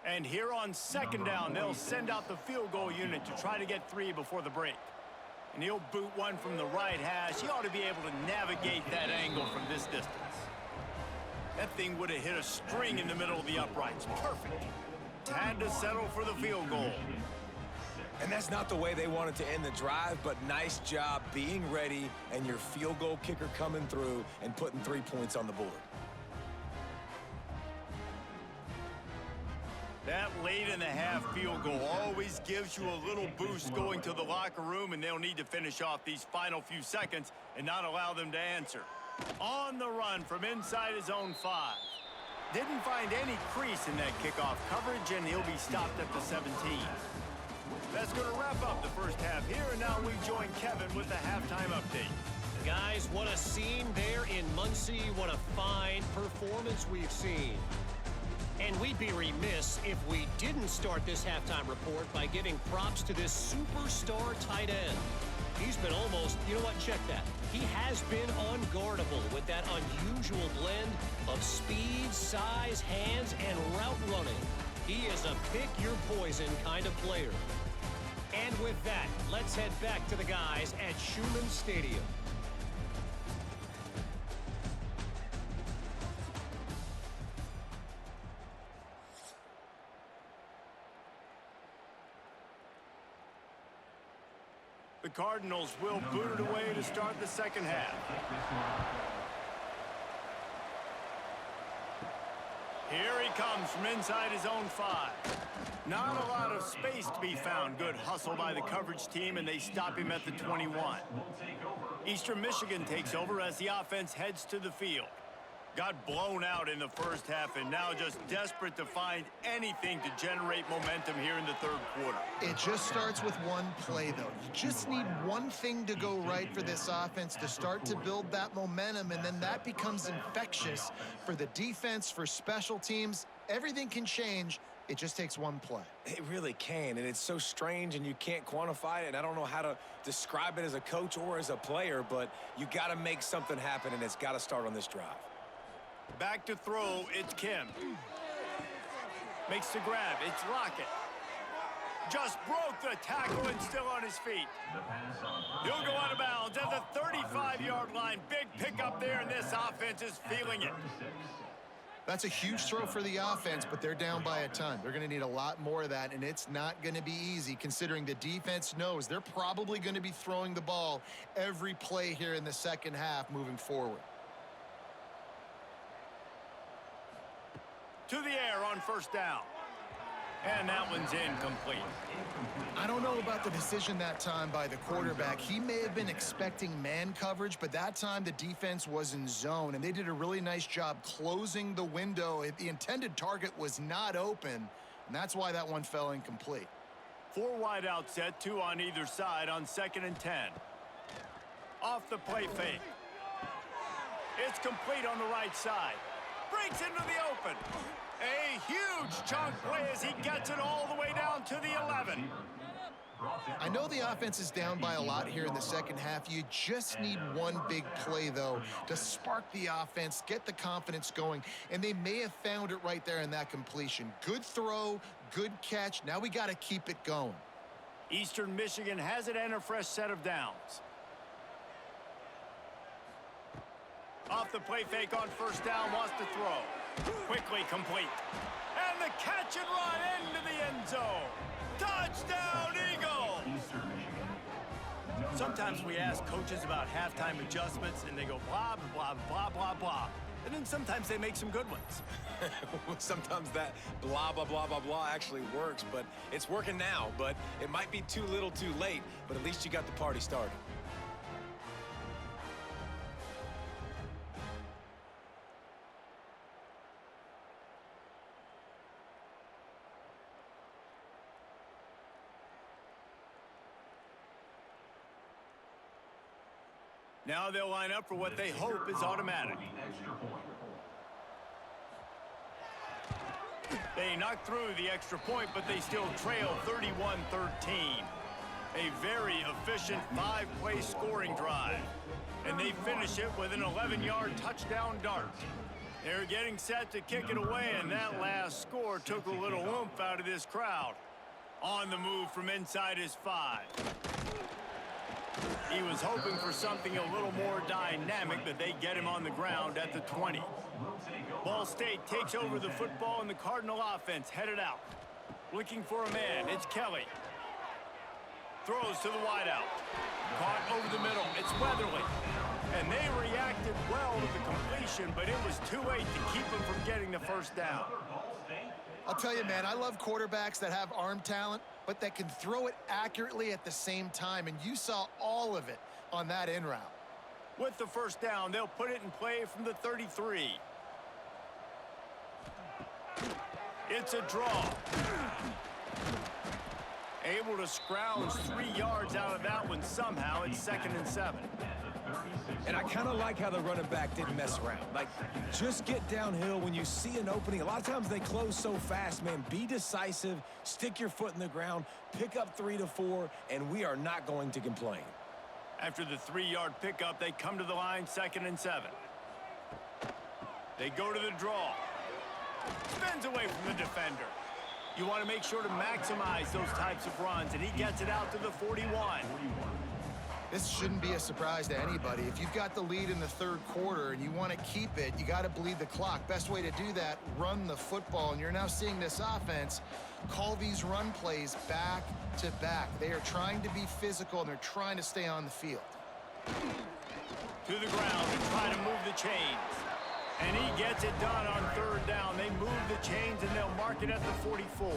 And here on 2nd down, they'll send out the field goal unit to try to get 3 before the break. And he'll boot one from the right hash. He ought to be able to navigate that angle from this distance. That thing would have hit a string in the middle of the uprights. Perfect. Had to settle for the field goal. And that's not the way they wanted to end the drive, but nice job being ready and your field goal kicker coming through and putting 3 points on the board. That late in the half field goal always gives you a little boost going to the locker room, and they'll need to finish off these final few seconds and not allow them to answer. On the run from inside his own 5. Didn't find any crease in that kickoff coverage, and he'll be stopped at the 17. That's going to wrap up the first half here, and now we join Kevin with the halftime update. Guys, what a scene there in Muncie. What a fine performance we've seen. And we'd be remiss if we didn't start this halftime report by giving props to this superstar tight end. He's been almost, you know what, check that. He has been unguardable with that unusual blend of speed, size, hands, and route running. He is a pick-your-poison kind of player. And with that, let's head back to the guys at Schumann Stadium. The Cardinals will boot it away to start the second half. Here he comes from inside his own 5. Not a lot of space to be found. Good hustle by the coverage team, and they stop him at the 21. Eastern Michigan takes over as the offense heads to the field. Got blown out in the first half and now just desperate to find anything to generate momentum here in the third quarter. It just starts with one play, though. You just need one thing to go right for this offense to start to build that momentum, and then that becomes infectious for the defense, for special teams. Everything can change. It just takes one play. It really can, and it's so strange, and you can't quantify it, and I don't know how to describe it as a coach or as a player, but you got to make something happen, and it's got to start on this drive. Back to throw, it's Kim. Makes the grab, it's Lockett. Just broke the tackle and still on his feet. He'll go out of bounds at the 35-yard line. Big pickup there, and this offense is feeling it. That's a huge throw for the offense, but they're down by a ton. They're going to need a lot more of that, and it's not going to be easy considering the defense knows they're probably going to be throwing the ball every play here in the second half moving forward. To the air on first down. And that one's incomplete. I don't know about the decision that time by the quarterback. He may have been expecting man coverage, but that time the defense was in zone, and they did a really nice job closing the window. The intended target was not open, and that's why that one fell incomplete. 4 wide out set, 2 on either side on 2nd and 10. Off the play fake. It's complete on the right side. Breaks into the open. A huge chunk play as he gets it all the way down to the 11. I know the offense is down by a lot here in the second half. You just need one big play, though, to spark the offense, get the confidence going, and they may have found it right there in that completion. Good throw, good catch. Now we got to keep it going. Eastern Michigan has it and a fresh set of downs. Off the play fake on first down, wants to throw. Quickly complete. And the catch and run into the end zone. Touchdown, Eagle! Sometimes we ask coaches about halftime adjustments, and they go blah, blah, blah, blah, blah. And then sometimes they make some good ones. Sometimes that blah, blah, blah, blah, blah actually works, but it's working now. But it might be too little too late, but at least you got the party started. Now they'll line up for what they hope is automatic. They knocked through the extra point, but they still trail 31-13. A very efficient 5-play scoring drive. And they finish it with an 11-yard touchdown dart. They're getting set to kick it away, and that last score took a little oomph out of this crowd. On the move from inside his 5. He was hoping for something a little more dynamic, but they get him on the ground at the 20. Ball State takes over the football, and the Cardinal offense headed out. Looking for a man, it's Kelly. Throws to the wideout. Caught over the middle, it's Weatherly. And they reacted well to the completion, but it was too late to keep him from getting the first down. I'll tell you, man, I love quarterbacks that have arm talent, but that can throw it accurately at the same time, and you saw all of it on that in route. With the first down, they'll put it in play from the 33. It's a draw. Able to scrounge 3 yards out of that one somehow. It's 2nd and 7. And I kind of like how the running back didn't mess around. Like, just get downhill when you see an opening. A lot of times they close so fast, man. Be decisive, stick your foot in the ground, pick up 3 to 4, and we are not going to complain. After the 3-yard pickup, they come to the line, 2nd and 7. They go to the draw. Spins away from the defender. You want to make sure to maximize those types of runs, and he gets it out to the 41. This shouldn't be a surprise to anybody. If you've got the lead in the third quarter and you want to keep it, you got to bleed the clock. Best way to do that, run the football. And you're now seeing this offense call these run plays back to back. They are trying to be physical, and they're trying to stay on the field. To the ground and try to move the chains. And he gets it done on third down. They move the chains, and they'll mark it at the 44.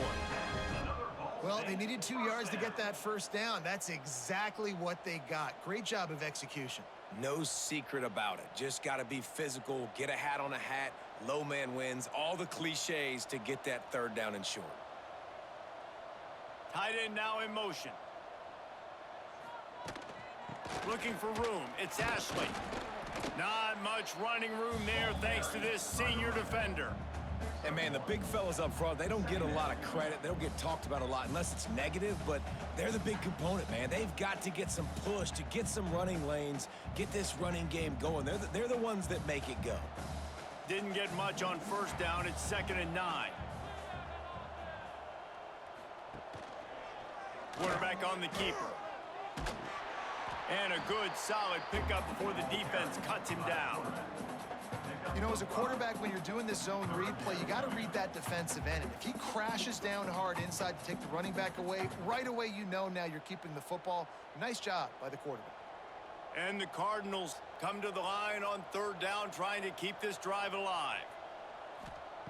Well, they needed 2 yards to get that first down. That's exactly what they got. Great job of execution. No secret about it. Just got to be physical, get a hat on a hat, low man wins, all the cliches to get that third down and short. Tight end now in motion. Looking for room. It's Ashley. Not much running room there thanks to this senior defender. And, man, the big fellas up front, they don't get a lot of credit. They don't get talked about a lot unless it's negative, but they're the big component, man. They've got to get some push, to get some running lanes, get this running game going. They're the ones that make it go. Didn't get much on first down. It's 2nd and 9. Quarterback on the keeper. And a good, solid pickup before the defense cuts him down. You know, as a quarterback, when you're doing this zone read play, you got to read that defensive end. And if he crashes down hard inside to take the running back away, right away you know now you're keeping the football. Nice job by the quarterback. And the Cardinals come to the line on 3rd down, trying to keep this drive alive.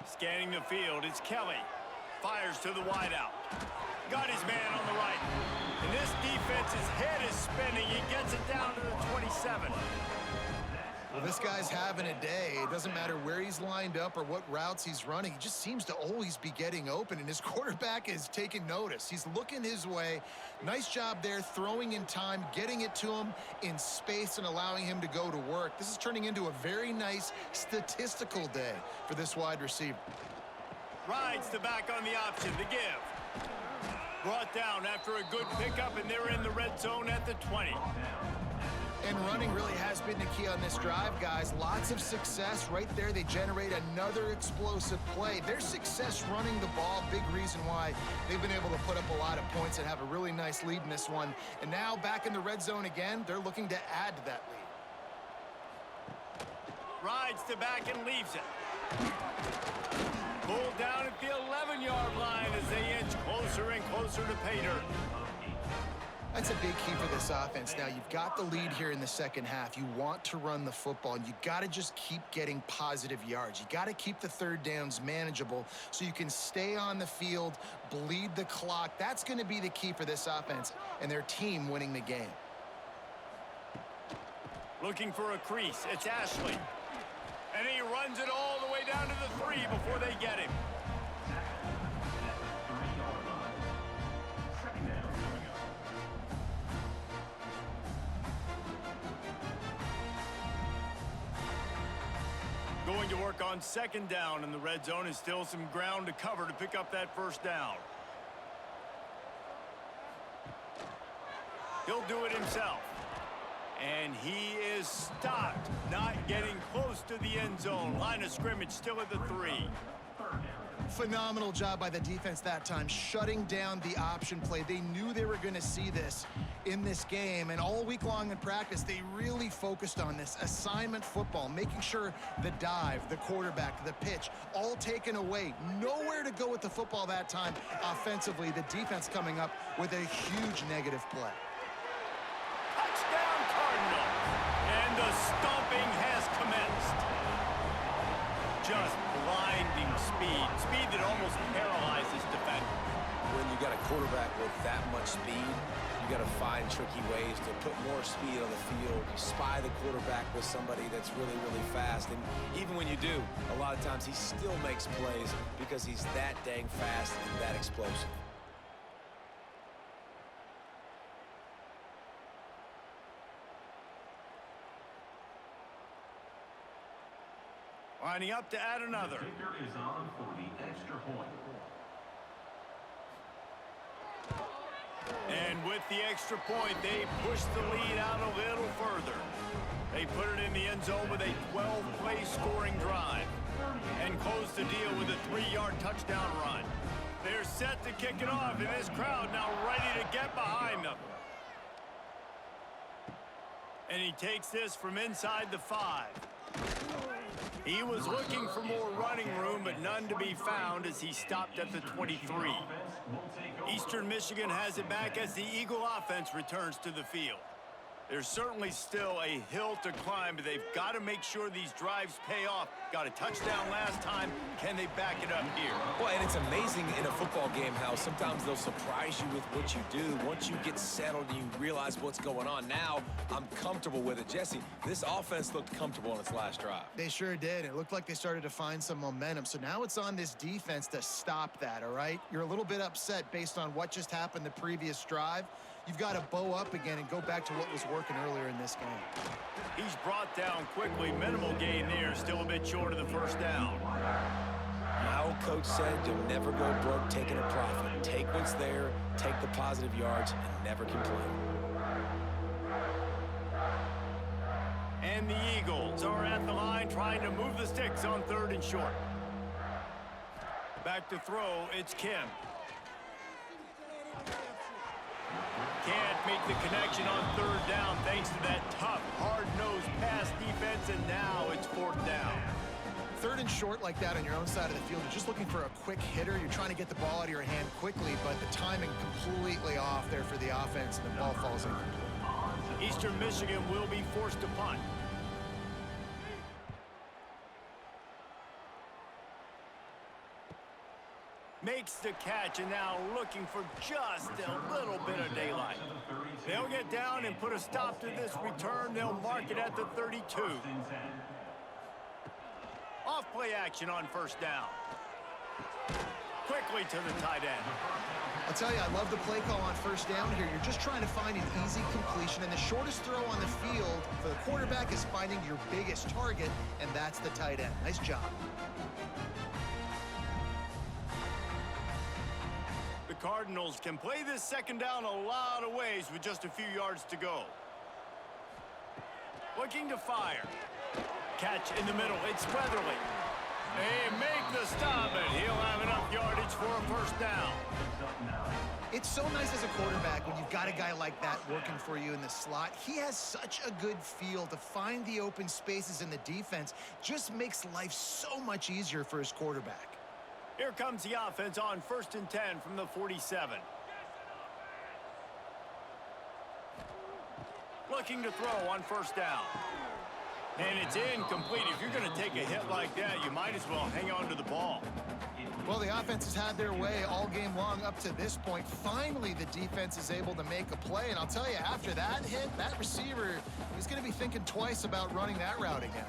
Scanning the field, it's Kelly. Fires to the wideout. Got his man on the right. And this defense's head is spinning. He gets it down to the 27. Well, this guy's having a day. It doesn't matter where he's lined up or what routes he's running. He just seems to always be getting open, and his quarterback is taking notice. He's looking his way. Nice job there, throwing in time, getting it to him in space and allowing him to go to work. This is turning into a very nice statistical day for this wide receiver. Rides the back on the option, the give. Brought down after a good pickup, and they're in the red zone at the 20. And running really has been the key on this drive, guys. Lots of success right there. They generate another explosive play. Their success running the ball, big reason why they've been able to put up a lot of points and have a really nice lead in this one. And now back in the red zone again, they're looking to add to that lead. Rides the back and leaves it. Pulled down at the 11-yard line as they inch closer and closer to pay dirt. That's a big key for this offense. Now, you've got the lead here in the second half. You want to run the football, and you got to just keep getting positive yards. You got to keep the third downs manageable so you can stay on the field, bleed the clock. That's going to be the key for this offense and their team winning the game. Looking for a crease. It's Ashley. And he runs it all the way down to the 3 before they get him. Going to work on 2nd down in the red zone, and still some ground to cover to pick up that 1st down. He'll do it himself. And he is stopped, not getting close to the end zone. Line of scrimmage still at the 3. Phenomenal job by the defense that time, shutting down the option play. They knew they were going to see this in this game, and all week long in practice, they really focused on this assignment football, making sure the dive, the quarterback, the pitch, all taken away. Nowhere to go with the football that time offensively. The defense coming up with a huge negative play. Touchdown, Cardinals! And the stomping has commenced. Just blinding speed. Speed that almost paralyzes defenders. When you got a quarterback with that much speed, you got to find tricky ways to put more speed on the field. You spy the quarterback with somebody that's really, really fast. And even when you do, a lot of times he still makes plays because he's that dang fast and that explosive. Lining up to add another. The kicker is on for the extra point. And with the extra point, they push the lead out a little further. They put it in the end zone with a 12-play scoring drive and close the deal with a 3-yard touchdown run. They're set to kick it off, and this crowd now ready to get behind them. And he takes this from inside the 5. He was looking for more running room, but none to be found as he stopped at the 23. Offense will take over. Eastern Michigan has it back as the Eagle offense returns to the field. There's certainly still a hill to climb, but they've got to make sure these drives pay off. Got a touchdown last time. Can they back it up here? Well, and it's amazing in a football game how sometimes they'll surprise you with what you do. Once you get settled and you realize what's going on, now I'm comfortable with it. Jesse, this offense looked comfortable on its last drive. They sure did. It looked like they started to find some momentum. So now it's on this defense to stop that, all right? You're a little bit upset based on what just happened the previous drive. You've got to bow up again and go back to what was working earlier in this game. He's brought down quickly. Minimal gain there. Still a bit short of the first down. My old coach said you'll never go broke taking a profit. Take what's there, take the positive yards, and never complain. And the Eagles are at the line trying to move the sticks on 3rd and short. Back to throw, it's Kim. Can't make the connection on 3rd down thanks to that tough, hard-nosed pass defense, and now it's 4th down. 3rd and short like that on your own side of the field, you're just looking for a quick hitter. You're trying to get the ball out of your hand quickly, but the timing completely off there for the offense, and the ball falls incomplete. Eastern Michigan will be forced to punt. Makes the catch, and now looking for just a little bit of daylight. They'll get down and put a stop to this return. They'll mark it at the 32. Off play action on 1st down. Quickly to the tight end. I'll tell you, I love the play call on 1st down here. You're just trying to find an easy completion, and the shortest throw on the field for the quarterback is finding your biggest target, and that's the tight end. Nice job. The Cardinals can play this 2nd down a lot of ways with just a few yards to go. Looking to fire. Catch in the middle. It's Weatherly. They make the stop, and he'll have enough yardage for a 1st down. It's so nice as a quarterback when you've got a guy like that working for you in the slot. He has such a good feel to find the open spaces in the defense. Just makes life so much easier for his quarterback. Here comes the offense on 1st and 10 from the 47. Looking to throw on 1st down. And it's incomplete. If you're going to take a hit like that, you might as well hang on to the ball. Well, the offense has had their way all game long up to this point. Finally, the defense is able to make a play. And I'll tell you, after that hit, that receiver is going to be thinking twice about running that route again.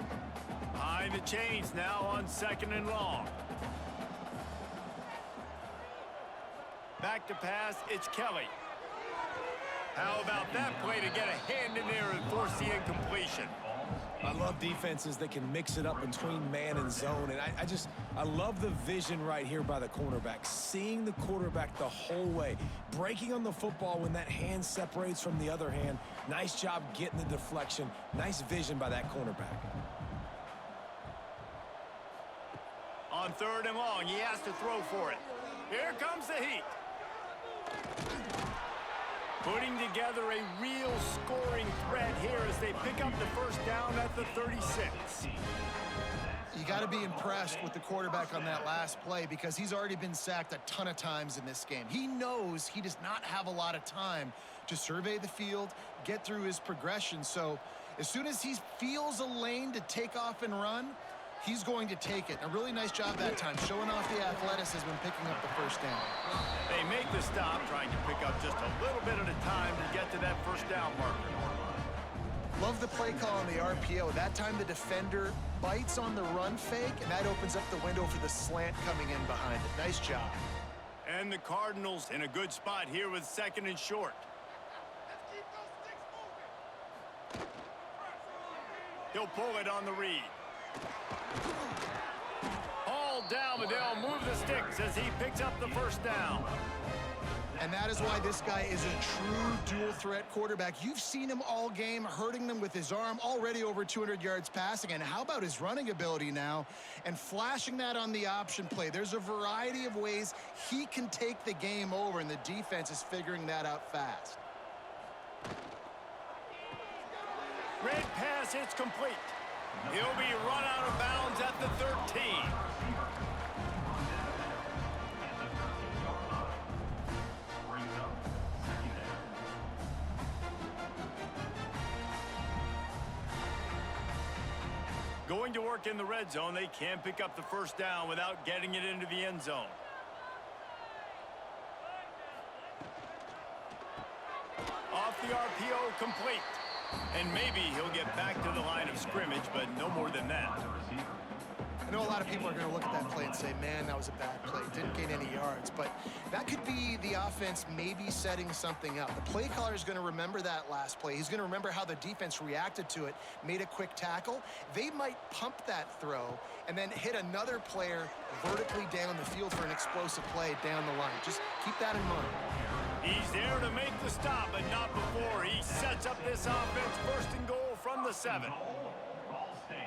Behind the chains now on 2nd and long. Back to pass, it's Kelly. How about that play to get a hand in there and force the incompletion? I love defenses that can mix it up between man and zone, and I love the vision right here by the cornerback, seeing the quarterback the whole way, breaking on the football when that hand separates from the other hand. Nice job getting the deflection. Nice vision by that cornerback. On 3rd and long, he has to throw for it. Here comes the heat. Putting together a real scoring threat here as they pick up the 1st down at the 36. You got to be impressed with the quarterback on that last play because he's already been sacked a ton of times in this game. He knows he does not have a lot of time to survey the field, get through his progression. So as soon as he feels a lane to take off and run, he's going to take it. A really nice job that time, showing off the athleticism and picking up the 1st down. They make the stop, trying to pick up just a little bit at a time to get to that 1st down marker. Love the play call on the RPO. That time the defender bites on the run fake, and that opens up the window for the slant coming in behind it. Nice job. And the Cardinals in a good spot here with 2nd and short. He'll pull it on the read. All down, but they'll move the sticks as he picks up the 1st down. And that is why this guy is a true dual-threat quarterback. You've seen him all game, hurting them with his arm, already over 200 yards passing. And how about his running ability now? And flashing that on the option play. There's a variety of ways he can take the game over, and the defense is figuring that out fast. Red pass, it's complete. He'll be run out of bounds at the 13. Going to work in the red zone, they can pick up the first down without getting it into the end zone. Off the RPO, complete. And maybe he'll get back to the line of scrimmage, but no more than that. I know a lot of people are going to look at that play and say, man, that was a bad play. Didn't gain any yards. But that could be the offense maybe setting something up. The play caller is going to remember that last play. He's going to remember how the defense reacted to it, made a quick tackle. They might pump that throw and then hit another player vertically down the field for an explosive play down the line. Just keep that in mind. He's there to make the stop, but not before he sets up this offense. First and goal from the 7.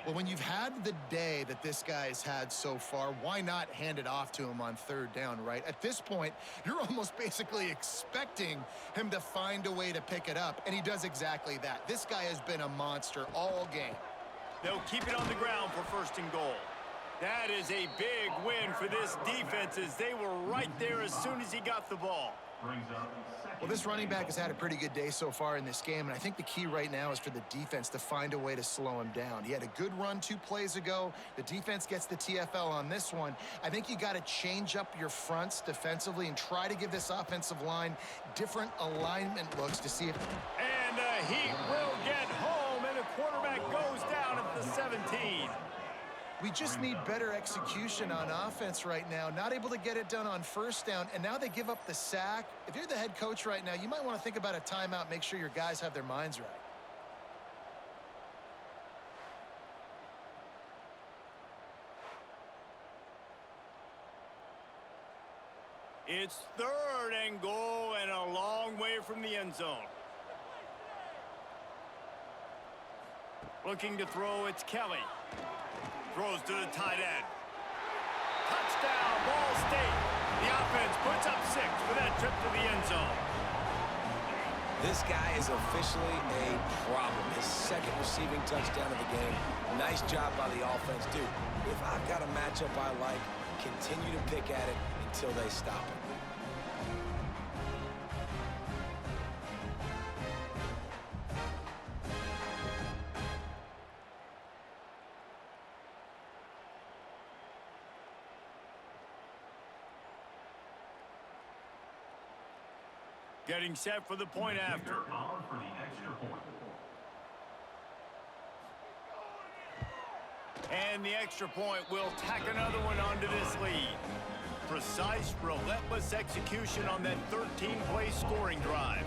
Well, when you've had the day that this guy's had so far, why not hand it off to him on third down, right? At this point, you're almost basically expecting him to find a way to pick it up, and he does exactly that. This guy has been a monster all game. They'll keep it on the ground for first and goal. That is a big win for this defense, as they were right there as soon as he got the ball. Well, this running back has had a pretty good day so far in this game, and I think the key right now is for the defense to find a way to slow him down. He had a good run 2 plays ago. The defense gets the TFL on this one. I think you got to change up your fronts defensively and try to give this offensive line different alignment looks to see if... And the Heat will get home, and the quarterback goes down at the 17. We just need better execution on offense right now. Not able to get it done on first down, and now they give up the sack. If you're the head coach right now, you might want to think about a timeout, make sure your guys have their minds right. It's third and goal, and a long way from the end zone. Looking to throw, it's Kelly. Throws to the tight end. Touchdown, Ball State. The offense puts up 6 for that trip to the end zone. This guy is officially a problem. His second receiving touchdown of the game. Nice job by the offense. Dude, if I've got a matchup I like, continue to pick at it until they stop it. Getting set for the point after. On for the extra point. And the extra point will tack another one onto this lead. Precise, relentless execution on that 13-play scoring drive.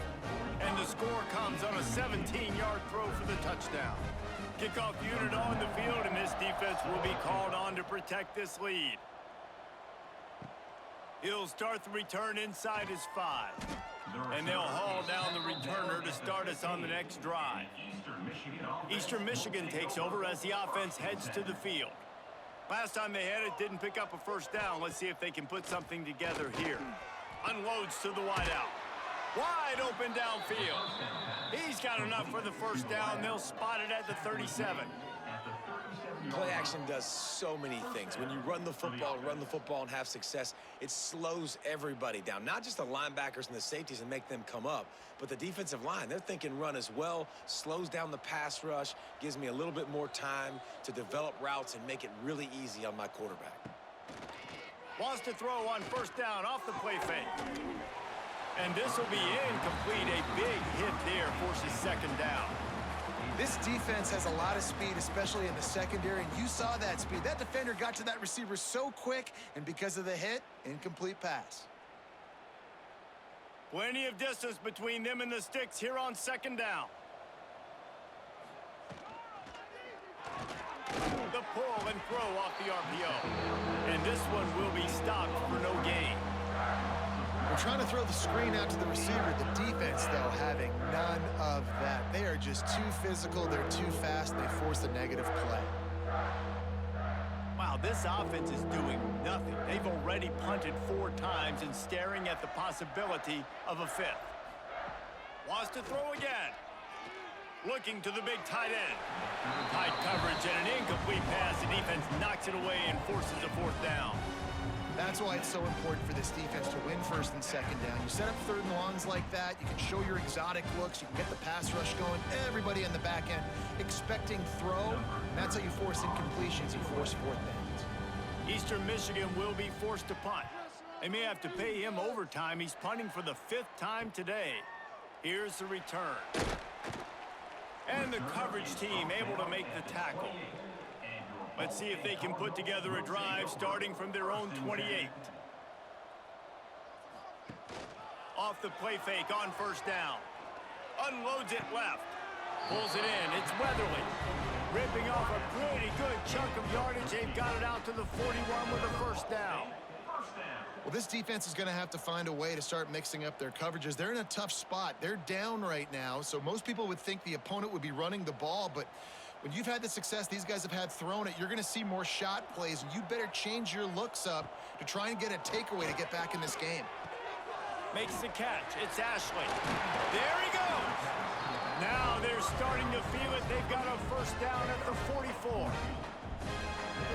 And the score comes on a 17-yard throw for the touchdown. Kickoff unit on the field, and this defense will be called on to protect this lead. He'll start the return inside his 5. And they'll haul down the returner to start us on the next drive. Eastern Michigan takes over as the offense heads to the field. Last time they had it, didn't pick up a first down. Let's see if they can put something together here. Unloads to the wideout. Wide open downfield. He's got enough for the first down. They'll spot it at the 37. Play action does so many things. When you run the football and have success, it slows everybody down. Not just the linebackers and the safeties and make them come up, but the defensive line. They're thinking run as well, slows down the pass rush, gives me a little bit more time to develop routes and make it really easy on my quarterback. Wants to throw on first down off the play fake. And this will be incomplete. A big hit there forces second down. This defense has a lot of speed, especially in the secondary, and you saw that speed. That defender got to that receiver so quick, and because of the hit, incomplete pass. Plenty of distance between them and the sticks here on second down. The pull and throw off the RPO. And this one will be stopped for no gain. We're trying to throw the screen out to the receiver. The defense, though, having none of that. They are just too physical. They're too fast. And they force a negative play. Wow, this offense is doing nothing. They've already punted 4 times and staring at the possibility of a 5th. Wants to throw again. Looking to the big tight end. Tight coverage and an incomplete pass. The defense knocks it away and forces a 4th down. That's why it's so important for this defense to win first and second down. You set up third and longs like that. You can show your exotic looks. You can get the pass rush going. Everybody on the back end expecting throw. And that's how you force incompletions. You force fourth downs. Eastern Michigan will be forced to punt. They may have to pay him overtime. He's punting for the 5th time today. Here's the return. And the coverage team able to make the tackle. Let's see if they can put together a drive starting from their own 28. Off the play fake on first down. Unloads it left. Pulls it in. It's Weatherly. Ripping off a pretty good chunk of yardage. They've got it out to the 41 with a first down. Well, this defense is going to have to find a way to start mixing up their coverages. They're in a tough spot. They're down right now, so most people would think the opponent would be running the ball, but when you've had the success these guys have had throwing it, you're going to see more shot plays, and you better change your looks up to try and get a takeaway to get back in this game. Makes the catch. It's Ashley. There he goes. Now they're starting to feel it. They've got a first down at the 44.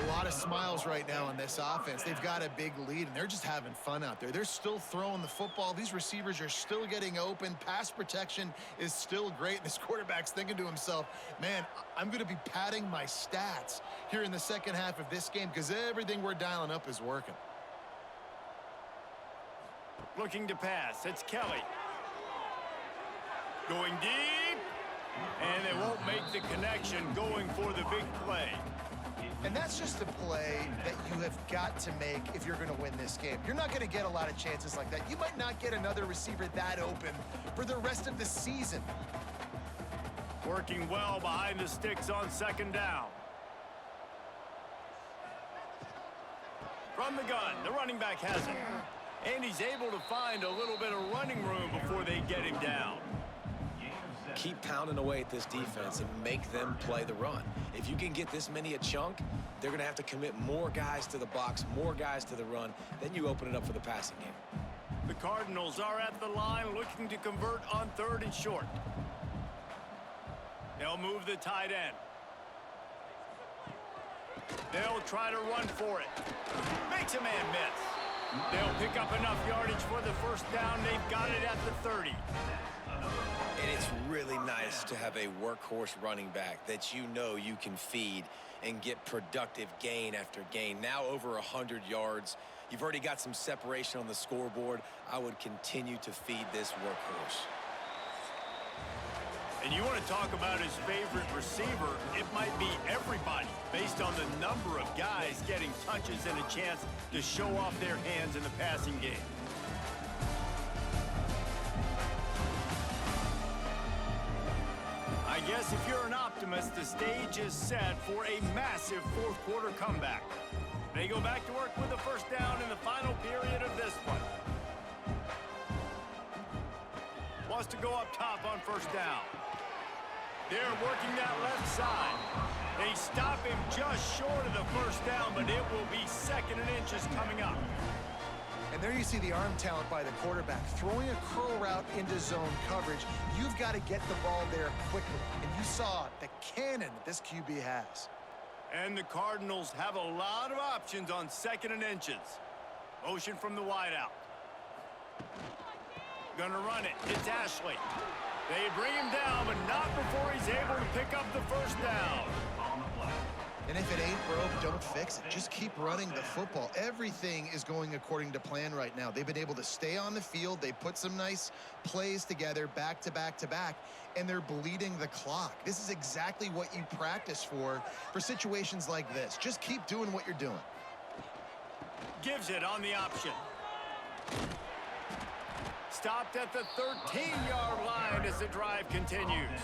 A lot of smiles right now on this offense. They've got a big lead, and they're just having fun out there. They're still throwing the football. These receivers are still getting open. Pass protection is still great. This quarterback's thinking to himself, man, I'm going to be padding my stats here in the second half of this game because everything we're dialing up is working. Looking to pass. It's Kelly. Going deep. And they won't make the connection going for the big play. And that's just a play that you have got to make if you're going to win this game. You're not going to get a lot of chances like that. You might not get another receiver that open for the rest of the season. Working well behind the sticks on second down. From the gun, the running back has it. And he's able to find a little bit of running room before they get him down. Keep pounding away at this defense and make them play the run. If you can get this many a chunk, they're going to have to commit more guys to the box, more guys to the run. Then you open it up for the passing game. The Cardinals are at the line looking to convert on 3rd and short. They'll move the tight end. They'll try to run for it. Makes a man miss. They'll pick up enough yardage for the first down. They've got it at the 30. And it's really nice to have a workhorse running back that you know you can feed and get productive gain after gain. Now over 100 yards. You've already got some separation on the scoreboard. I would continue to feed this workhorse. And you want to talk about his favorite receiver, it might be everybody based on the number of guys getting touches and a chance to show off their hands in the passing game. I guess if you're an optimist, the stage is set for a massive fourth-quarter comeback. They go back to work with a first down in the final period of this one. Wants to go up top on first down. They're working that left side. They stop him just short of the first down, but it will be 2nd and inches coming up. And there you see the arm talent by the quarterback. Throwing a curl route into zone coverage, you've got to get the ball there quickly. And you saw the cannon that this QB has. And the Cardinals have a lot of options on 2nd and inches. Motion from the wideout. Gonna run it. It's Ashley. They bring him down, but not before he's able to pick up the first down. And if it ain't broke, don't fix it. Just keep running the football. Everything is going according to plan right now. They've been able to stay on the field. They put some nice plays together back to back to back, and they're bleeding the clock. This is exactly what you practice for situations like this. Just keep doing what you're doing. Gives it on the option. Stopped at the 13-yard line as the drive continues.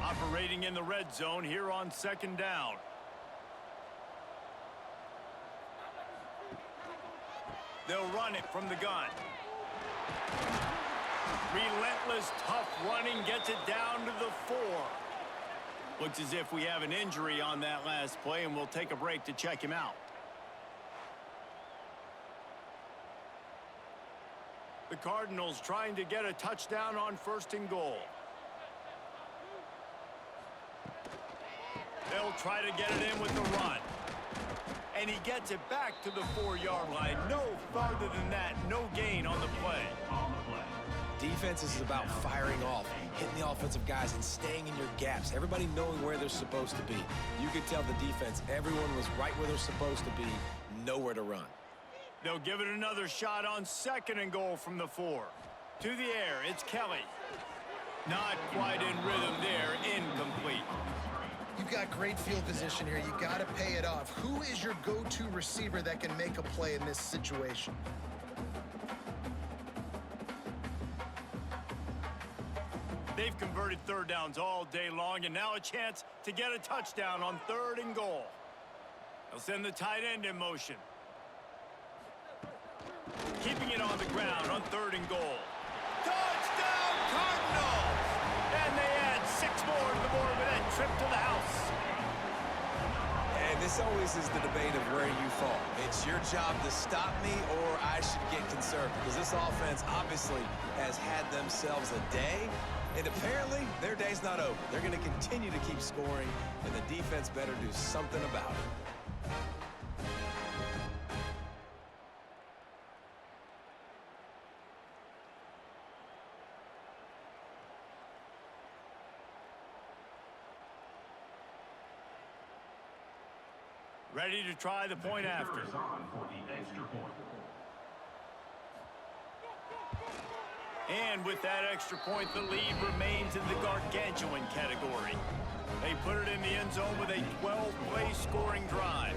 Operating in the red zone here on 2nd down. They'll run it from the gun. Relentless, tough running gets it down to the 4. Looks as if we have an injury on that last play, and we'll take a break to check him out. The Cardinals trying to get a touchdown on 1st and goal. They'll try to get it in with the run. And he gets it back to the 4-yard line. No farther than that. No gain on the play. Defense is about firing off, hitting the offensive guys, and staying in your gaps. Everybody knowing where they're supposed to be. You could tell the defense, everyone was right where they're supposed to be, nowhere to run. They'll give it another shot on 2nd and goal from the 4. To the air, it's Kelly. Not quite in rhythm there, incomplete. You've got great field position here. You got to pay it off. Who is your go-to receiver that can make a play in this situation? They've converted 3rd downs all day long, and now a chance to get a touchdown on 3rd and goal. They'll send the tight end in motion. Keeping it on the ground on 3rd and goal. Touchdown, Cardinals! And they add 6 more to the board with that trip to the house. And this always is the debate of where you fall. It's your job to stop me, or I should get concerned, because this offense obviously has had themselves a day, and apparently their day's not over. They're going to continue to keep scoring, and the defense better do something about it. Ready to try the point after. And with that extra point, the lead remains in the gargantuan category. They put it in the end zone with a 12-play scoring drive.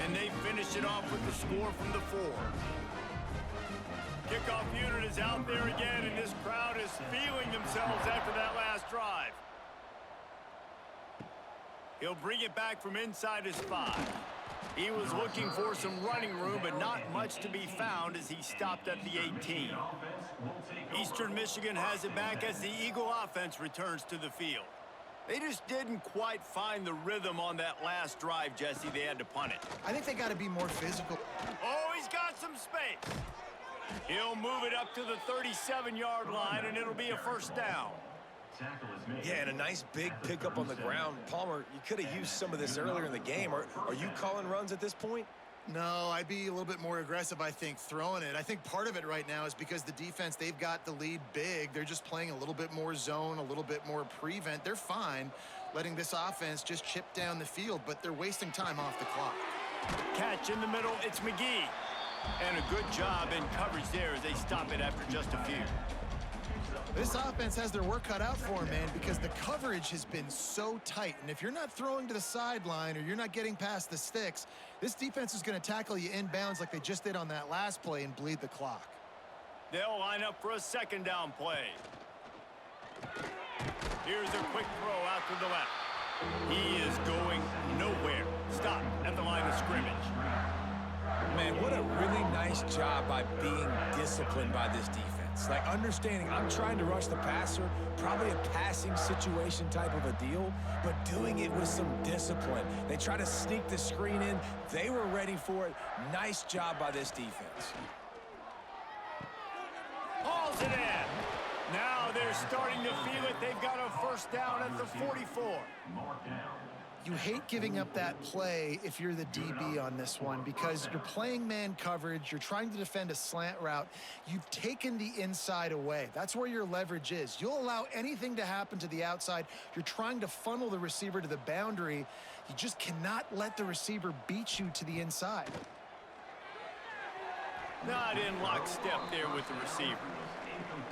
And they finish it off with the score from the 4. Kickoff unit is out there again, and this crowd is feeling themselves after that last drive. He'll bring it back from inside his 5. He was looking for some running room, but not much to be found as he stopped at the 18. Eastern Michigan has it back as the Eagle offense returns to the field. They just didn't quite find the rhythm on that last drive, Jesse. They had to punt it. I think they got to be more physical. Oh, he's got some space. He'll move it up to the 37-yard line, and it'll be a 1st down. Yeah, and a nice big pickup on the ground. Palmer, you could have used some of this earlier in the game. Are you calling runs at this point? No, I'd be a little bit more aggressive, I think, throwing it. I think part of it right now is because the defense, they've got the lead big. They're just playing a little bit more zone, a little bit more prevent. They're fine letting this offense just chip down the field, but they're wasting time off the clock. Catch in the middle, it's McGee. And a good job in coverage there as they stop it after just a few. This offense has their work cut out for them, man, because the coverage has been so tight. And if you're not throwing to the sideline or you're not getting past the sticks, this defense is going to tackle you inbounds like they just did on that last play and bleed the clock. They'll line up for a 2nd down play. Here's a quick throw out to the left. He is going nowhere. Stop at the line of scrimmage. Man, what a really nice job by being disciplined by this defense. Like understanding I'm trying to rush the passer, probably a passing situation type of a deal, but doing it with some discipline. They try to sneak the screen in. They were ready for it. Nice job by this defense. Hauls it in. Now they're starting to feel it. They've got a 1st down at the 44. You hate giving up that play if you're the DB on this one because you're playing man coverage. You're trying to defend a slant route. You've taken the inside away. That's where your leverage is. You'll allow anything to happen to the outside. You're trying to funnel the receiver to the boundary. You just cannot let the receiver beat you to the inside. Not in lockstep there with the receiver.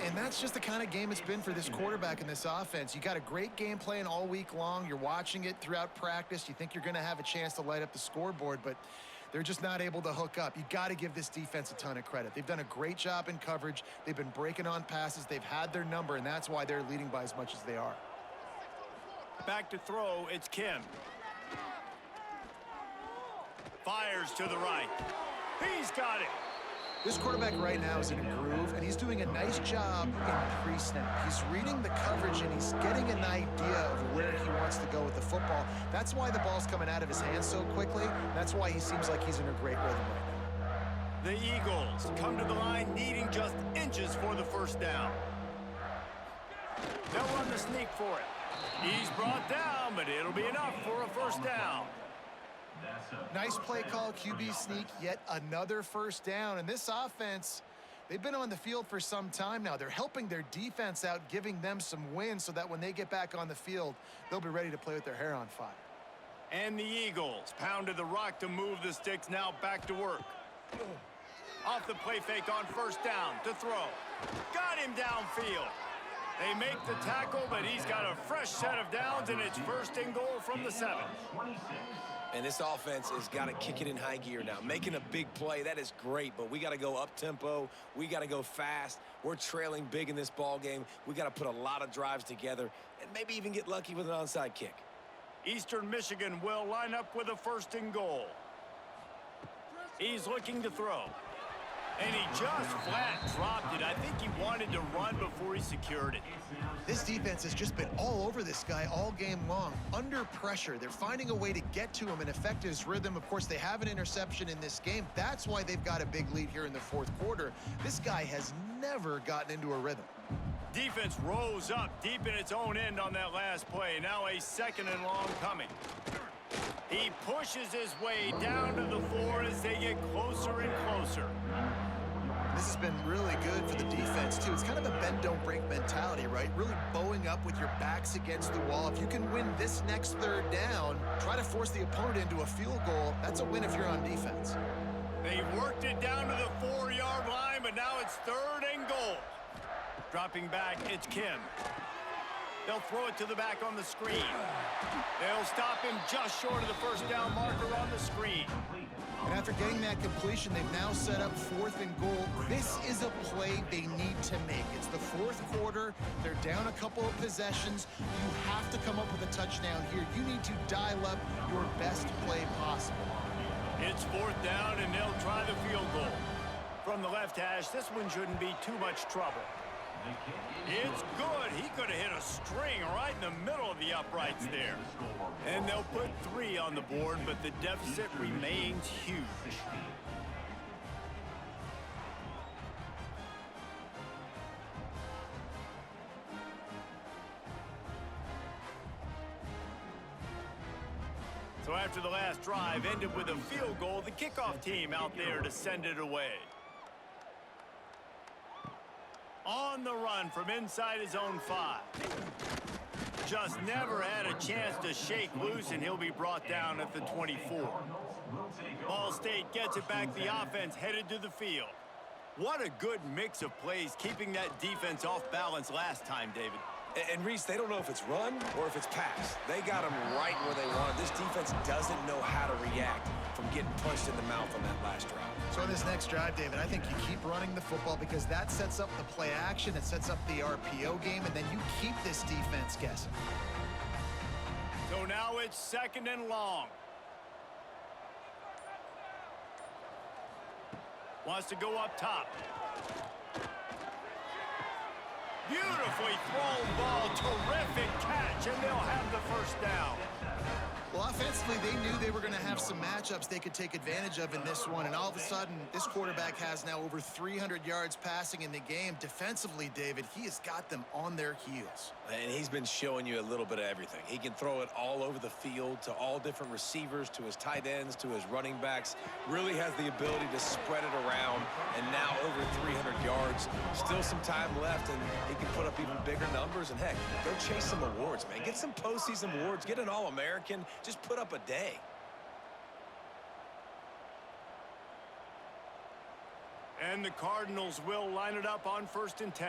And that's just the kind of game it's been for this quarterback in this offense. You got a great game plan all week long. You're watching it throughout practice. You think you're going to have a chance to light up the scoreboard, but they're just not able to hook up. You got to give this defense a ton of credit. They've done a great job in coverage. They've been breaking on passes. They've had their number, and that's why they're leading by as much as they are. Back to throw, it's Kim. Fires to the right. He's got it. This quarterback right now is in a groove, and he's doing a nice job in pre-snap. He's reading the coverage, and he's getting an idea of where he wants to go with the football. That's why the ball's coming out of his hands so quickly. That's why he seems like he's in a great rhythm right now. The Eagles come to the line needing just inches for the first down. They'll run the sneak for it. He's brought down, but it'll be enough for a first down. Nice play call, QB sneak, yet another first down. And this offense, they've been on the field for some time now. They're helping their defense out, giving them some wins so that when they get back on the field, they'll be ready to play with their hair on fire. And the Eagles pounded the rock to move the sticks, now back to work. Off the play fake on first down to throw. Got him downfield. They make the tackle, but he's got a fresh set of downs, and it's first and goal from the 7. And this offense has got to kick it in high gear now. Making a big play, that is great, but we got to go up-tempo. We got to go fast. We're trailing big in this ball game. We got to put a lot of drives together and maybe even get lucky with an onside kick. Eastern Michigan will line up with a first and goal. He's looking to throw. And he just flat dropped it. I think he wanted to run before he secured it. This defense has just been all over this guy all game long. Under pressure, they're finding a way to get to him and affect his rhythm. Of course, they have an interception in this game. That's why they've got a big lead here in the fourth quarter. This guy has never gotten into a rhythm. Defense rose up deep in its own end on that last play. Now a second and long coming. He pushes his way down to the floor as they get closer and closer. This has been really good for the defense, too. It's kind of a bend-don't-break mentality, right? Really bowing up with your backs against the wall. If you can win this next third down, try to force the opponent into a field goal. That's a win if you're on defense. They worked it down to the 4-yard line, but now it's third and goal. Dropping back, it's Kim. They'll throw it to the back on the screen. They'll stop him just short of the first down marker on the screen. And after getting that completion, they've now set up fourth and goal. This is a play they need to make. It's the fourth quarter. They're down a couple of possessions. You have to come up with a touchdown here. You need to dial up your best play possible. It's fourth down, and they'll try the field goal. From the left hash, this one shouldn't be too much trouble. It's good. He could have hit a string right in the middle of the uprights there. And they'll put 3 on the board, but the deficit remains huge. So after the last drive ended with a field goal, the kickoff team out there to send it away. On the run from inside his own 5. Just never had a chance to shake loose, and he'll be brought down at the 24. Ball State gets it back. The offense headed to the field. What a good mix of plays, keeping that defense off balance last time, David. And Reese, they don't know if it's run or if it's pass. They got them right where they want. This defense doesn't know how to react from getting punched in the mouth on that last drive. So on this next drive, David, I think you keep running the football because that sets up the play action, it sets up the RPO game, and then you keep this defense guessing. So now it's second and long. Wants to go up top. Beautifully thrown ball, terrific catch, and they'll have the first down. Well, offensively, they knew they were going to have some matchups they could take advantage of in this one, and all of a sudden, this quarterback has now over 300 yards passing in the game. Defensively, David, he has got them on their heels. And he's been showing you a little bit of everything. He can throw it all over the field to all different receivers, to his tight ends, to his running backs. Really has the ability to spread it around, and now over 300 yards. Still some time left, and he can put up even bigger numbers. And, heck, go chase some awards, man. Get some postseason awards. Get an All-American. Just put up a day. And the Cardinals will line it up on 1st and 10.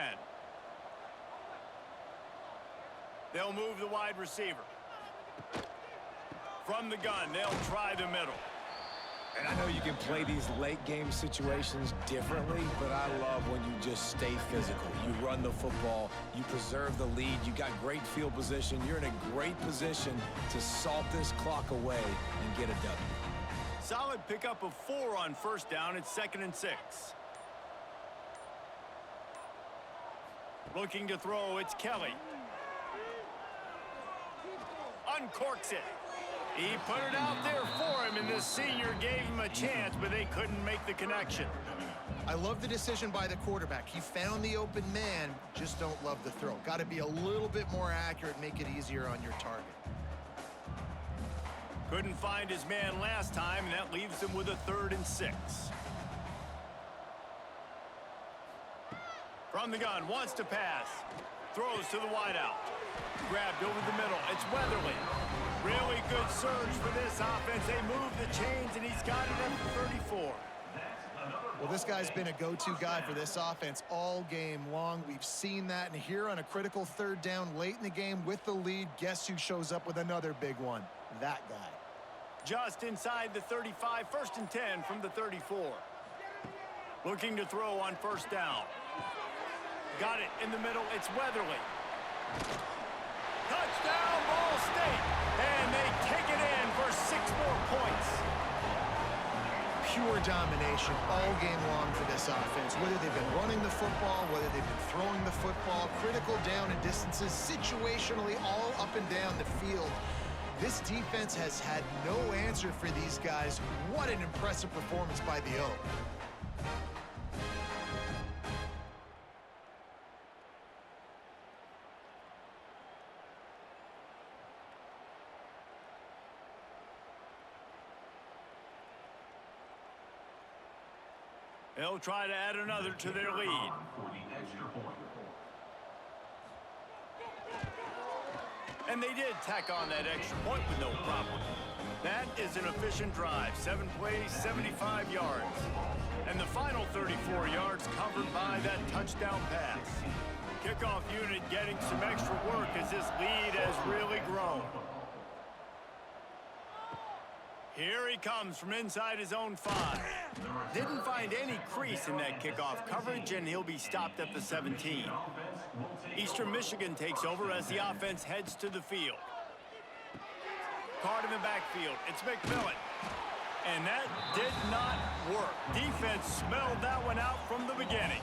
They'll move the wide receiver. From the gun, they'll try the middle. And I know you can play these late game situations differently, but I love when you just stay physical. You run the football, you preserve the lead, you got great field position, you're in a great position to salt this clock away and get a W. Solid pickup of 4 on first down. It's 2nd and 6. Looking to throw, it's Kelly. Uncorks it. He put it out there for him, and the senior gave him a chance, but they couldn't make the connection. I love the decision by the quarterback. He found the open man, just don't love the throw. Got to be a little bit more accurate, make it easier on your target. Couldn't find his man last time, and that leaves him with a 3rd and 6. From the gun, wants to pass. Throws to the wideout. Grabbed over the middle. It's Weatherly. Really good surge for this offense. They move the chains, and he's got it at the 34. Well, this guy's been a go-to guy for this offense all game long. We've seen that, and here on a critical 3rd down late in the game with the lead, guess who shows up with another big one? That guy. Just inside the 35, 1st and 10 from the 34. Looking to throw on 1st down. Got it in the middle. It's Weatherly. Touchdown, Ball State. And they take it in for 6 more points. Pure domination all game long for this offense. Whether they've been running the football, whether they've been throwing the football, critical down and distances, situationally all up and down the field. This defense has had no answer for these guys. What an impressive performance by the O. They'll try to add another to their lead. And they did tack on that extra point with no problem. That is an efficient drive. 7 plays, 75 yards. And the final 34 yards covered by that touchdown pass. Kickoff unit getting some extra work as this lead has really grown. Here he comes from inside his own 5. Didn't find any crease in that kickoff coverage, and he'll be stopped at the 17. Eastern Michigan takes over as the offense heads to the field. Card in the backfield. It's McMillan. And that did not work. Defense smelled that one out from the beginning.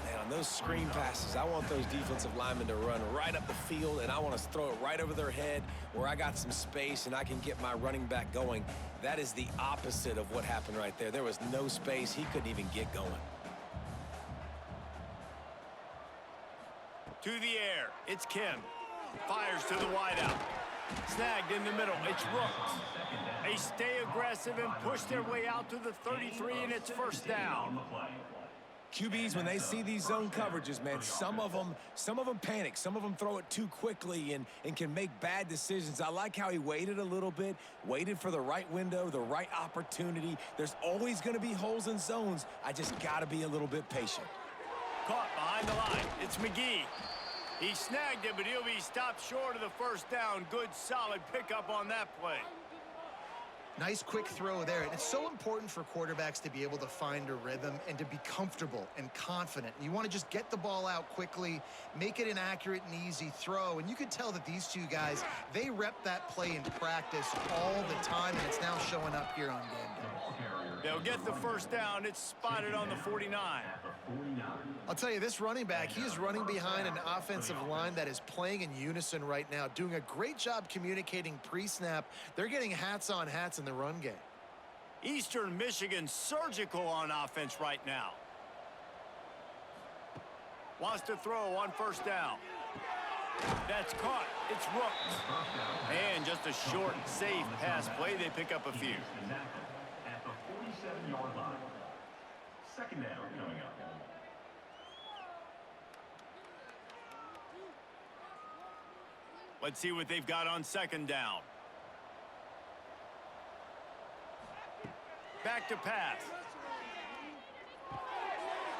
Man, on those screen passes, I want those defensive linemen to run right up the field, and I want to throw it right over their head where I got some space and I can get my running back going. That is the opposite of what happened right there. There was no space. He couldn't even get going. To the air. It's Kim. Fires to the wideout. Snagged in the middle. It's Rooks. They stay aggressive and push their way out to the 33, and it's 1st down. QBs, when they see these zone coverages, man, some of them panic. Some of them throw it too quickly and can make bad decisions. I like how he waited a little bit, waited for the right window, the right opportunity. There's always going to be holes in zones. I just got to be a little bit patient. Caught behind the line. It's McGee. He snagged it, but he'll be stopped short of the 1st down. Good, solid pickup on that play. Nice quick throw there. And it's so important for quarterbacks to be able to find a rhythm and to be comfortable and confident. You want to just get the ball out quickly, make it an accurate and easy throw. And you can tell that these 2 guys, they rep that play in practice all the time, and it's now showing up here on game day. They'll get the 1st down. It's spotted on the 49. I'll tell you, this running back, he is running behind an offensive line that is playing in unison right now, doing a great job communicating pre-snap. They're getting hats on hats in the run game. Eastern Michigan surgical on offense right now. Wants to throw on 1st down. That's caught. It's Rooks. And just a short, safe pass play. They pick up a few. At the 47-yard line. 2nd down coming up. Let's see what they've got on 2nd down. Back to pass.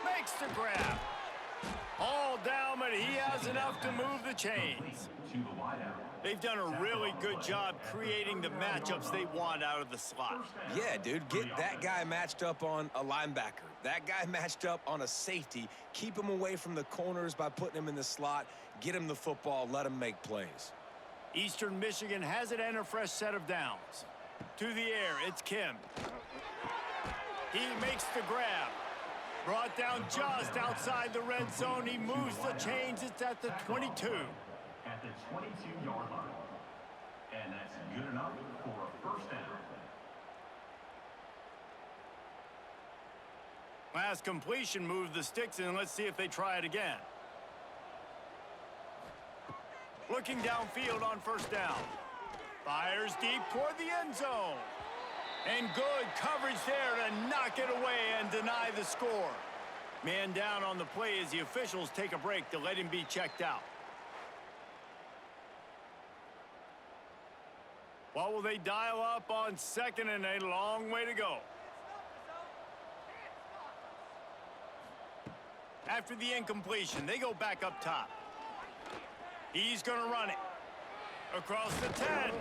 Makes the grab. All down, but he has enough to move the chains. They've done a really good job creating the matchups they want out of the slot. Yeah, dude, get that guy matched up on a linebacker. That guy matched up on a safety. Keep him away from the corners by putting him in the slot. Get him the football. Let him make plays. Eastern Michigan has it and a fresh set of downs. To the air, it's Kim. He makes the grab. Brought down just outside the red zone. He moves the chains. It's at the 22. At the 22-yard line. And that's good enough for a first down. Last completion moved the sticks in. Let's see if they try it again. Looking downfield on first down. Fires deep toward the end zone. And good coverage there to knock it away and deny the score. Man down on the play as the officials take a break to let him be checked out. What will they dial up on second and a long way to go? After the incompletion, they go back up top. He's going to run it. Across the 10.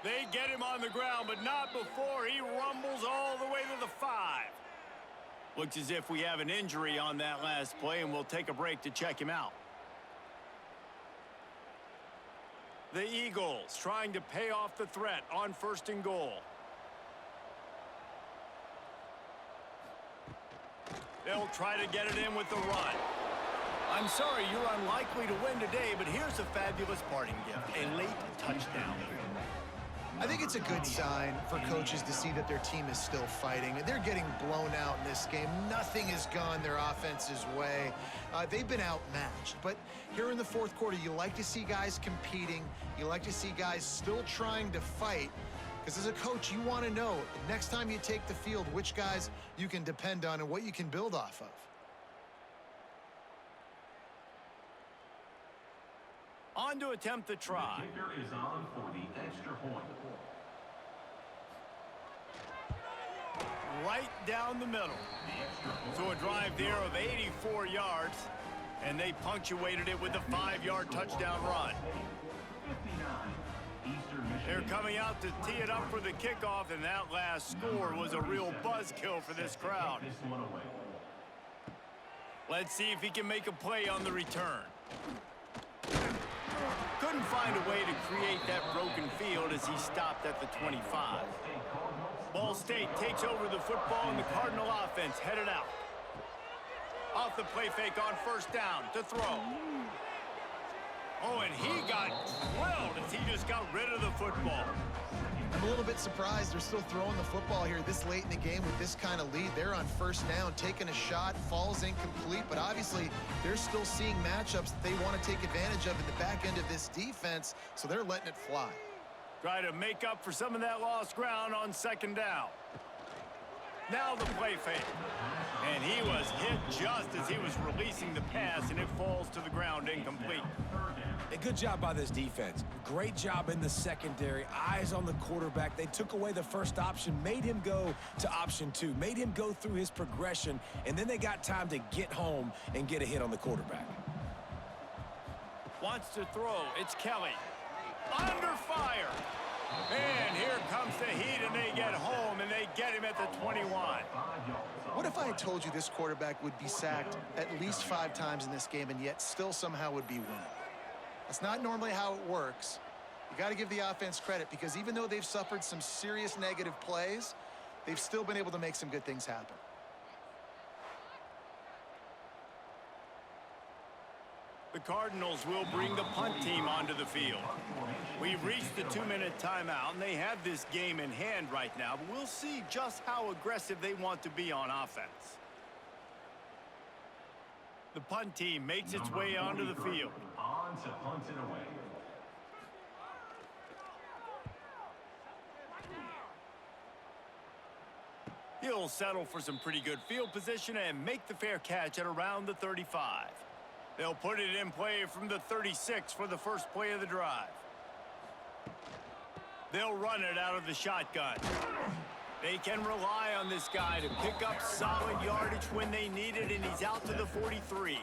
They get him on the ground, but not before he rumbles all the way to the 5. Looks as if we have an injury on that last play, and we'll take a break to check him out. The Eagles trying to pay off the threat on first and goal. They'll try to get it in with the run. I'm sorry, you're unlikely to win today, but here's a fabulous parting gift, a late touchdown. I think it's a good sign for coaches to see that their team is still fighting. They're getting blown out in this game. Nothing has gone their offense's way. They've been outmatched. But here in the fourth quarter, you like to see guys competing. You like to see guys still trying to fight. Because as a coach, you want to know, next time you take the field, which guys you can depend on and what you can build off of. On to attempt the try. The kicker is on for the extra point. Right down the middle. So a drive there of 84 yards, and they punctuated it with a 5-yard touchdown run. They're coming out to tee it up for the kickoff, and that last score was a real buzzkill for this crowd. Let's see if he can make a play on the return. Couldn't find a way to create that broken field as he stopped at the 25. Ball State takes over the football, and the Cardinal offense headed out. Off the play fake on first down to throw. Oh, and he got drilled as he just got rid of the football. I'm a little bit surprised they're still throwing the football here this late in the game with this kind of lead. They're on first down, taking a shot, falls incomplete, but obviously they're still seeing matchups that they want to take advantage of in the back end of this defense, so they're letting it fly. Try to make up for some of that lost ground on second down. Now the play fake. And he was hit just as he was releasing the pass, and it falls to the ground incomplete. A good job by this defense. Great job in the secondary. Eyes on the quarterback. They took away the first option, made him go to option 2, made him go through his progression, and then they got time to get home and get a hit on the quarterback. Wants to throw. It's Kelly. Under fire. And here comes the heat, and they get home, and they get him at the 21. What if I had told you this quarterback would be sacked at least 5 times in this game and yet still somehow would be winning? That's not normally how it works. You got to give the offense credit because even though they've suffered some serious negative plays, they've still been able to make some good things happen. The Cardinals will bring the punt team onto the field. We've reached the 2-minute timeout, and they have this game in hand right now, but we'll see just how aggressive they want to be on offense. The punt team makes its way onto the field. On to punt it away. He'll settle for some pretty good field position and make the fair catch at around the 35. They'll put it in play from the 36 for the first play of the drive. They'll run it out of the shotgun. They can rely on this guy to pick up solid yardage when they need it, and he's out to the 43.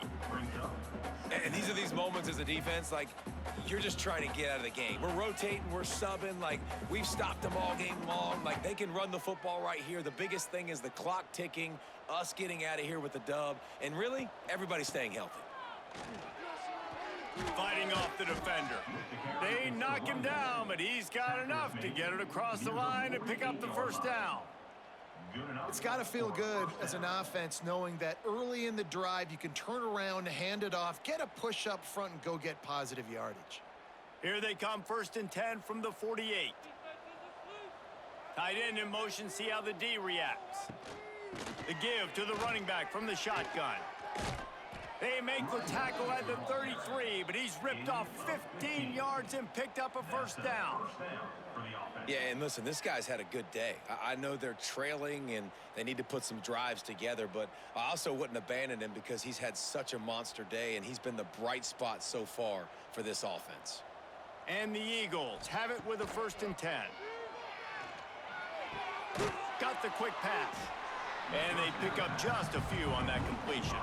And these are these moments as a defense, like, you're just trying to get out of the game. We're rotating, we're subbing, like, we've stopped them all game long. Like, they can run the football right here. The biggest thing is the clock ticking, us getting out of here with the dub, and really, everybody staying healthy. Fighting off the defender. They knock him down, but he's got enough to get it across the line and pick up the first down. It's got to feel good as an offense knowing that early in the drive you can turn around, hand it off, get a push up front, and go get positive yardage. Here they come, 1st and 10 from the 48. Tight end in motion, see how the D reacts. The give to the running back from the shotgun. They make the tackle at the 33, but he's ripped off 15 yards and picked up a first down. Yeah, and listen, this guy's had a good day. I know they're trailing and they need to put some drives together, but I also wouldn't abandon him because he's had such a monster day and he's been the bright spot so far for this offense. And the Eagles have it with a 1st and 10. Got the quick pass. And they pick up just a few on that completion.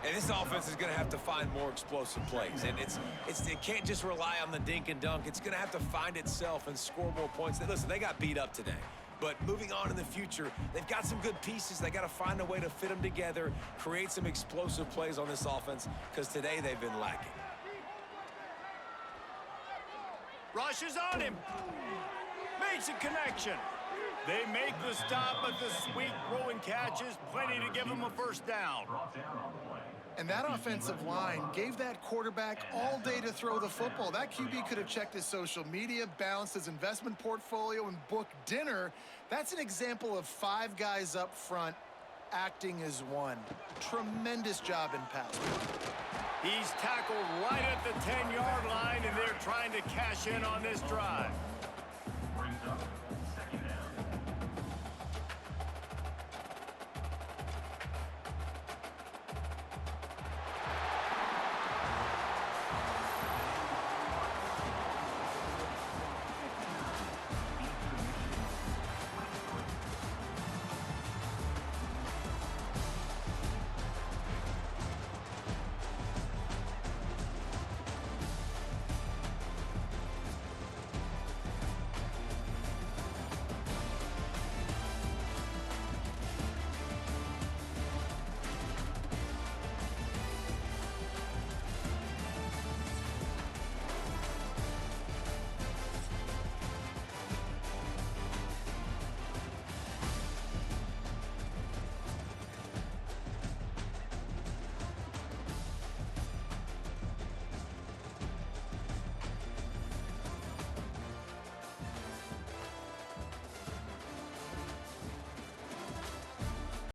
And this offense is going to have to find more explosive plays. And it can't just rely on the dink and dunk. It's going to have to find itself and score more points. Listen, they got beat up today. But moving on in the future, they've got some good pieces. They got to find a way to fit them together, create some explosive plays on this offense, because today they've been lacking. Rushes on him. Makes a connection. They make the stop, but the sweet throw and catch is plenty to give them a first down. And that offensive line gave that quarterback all day to throw the football. That QB could have checked his social media, balanced his investment portfolio, and booked dinner. That's an example of 5 guys up front acting as one. Tremendous job in pass. He's tackled right at the 10-yard line, and they're trying to cash in on this drive. Brings up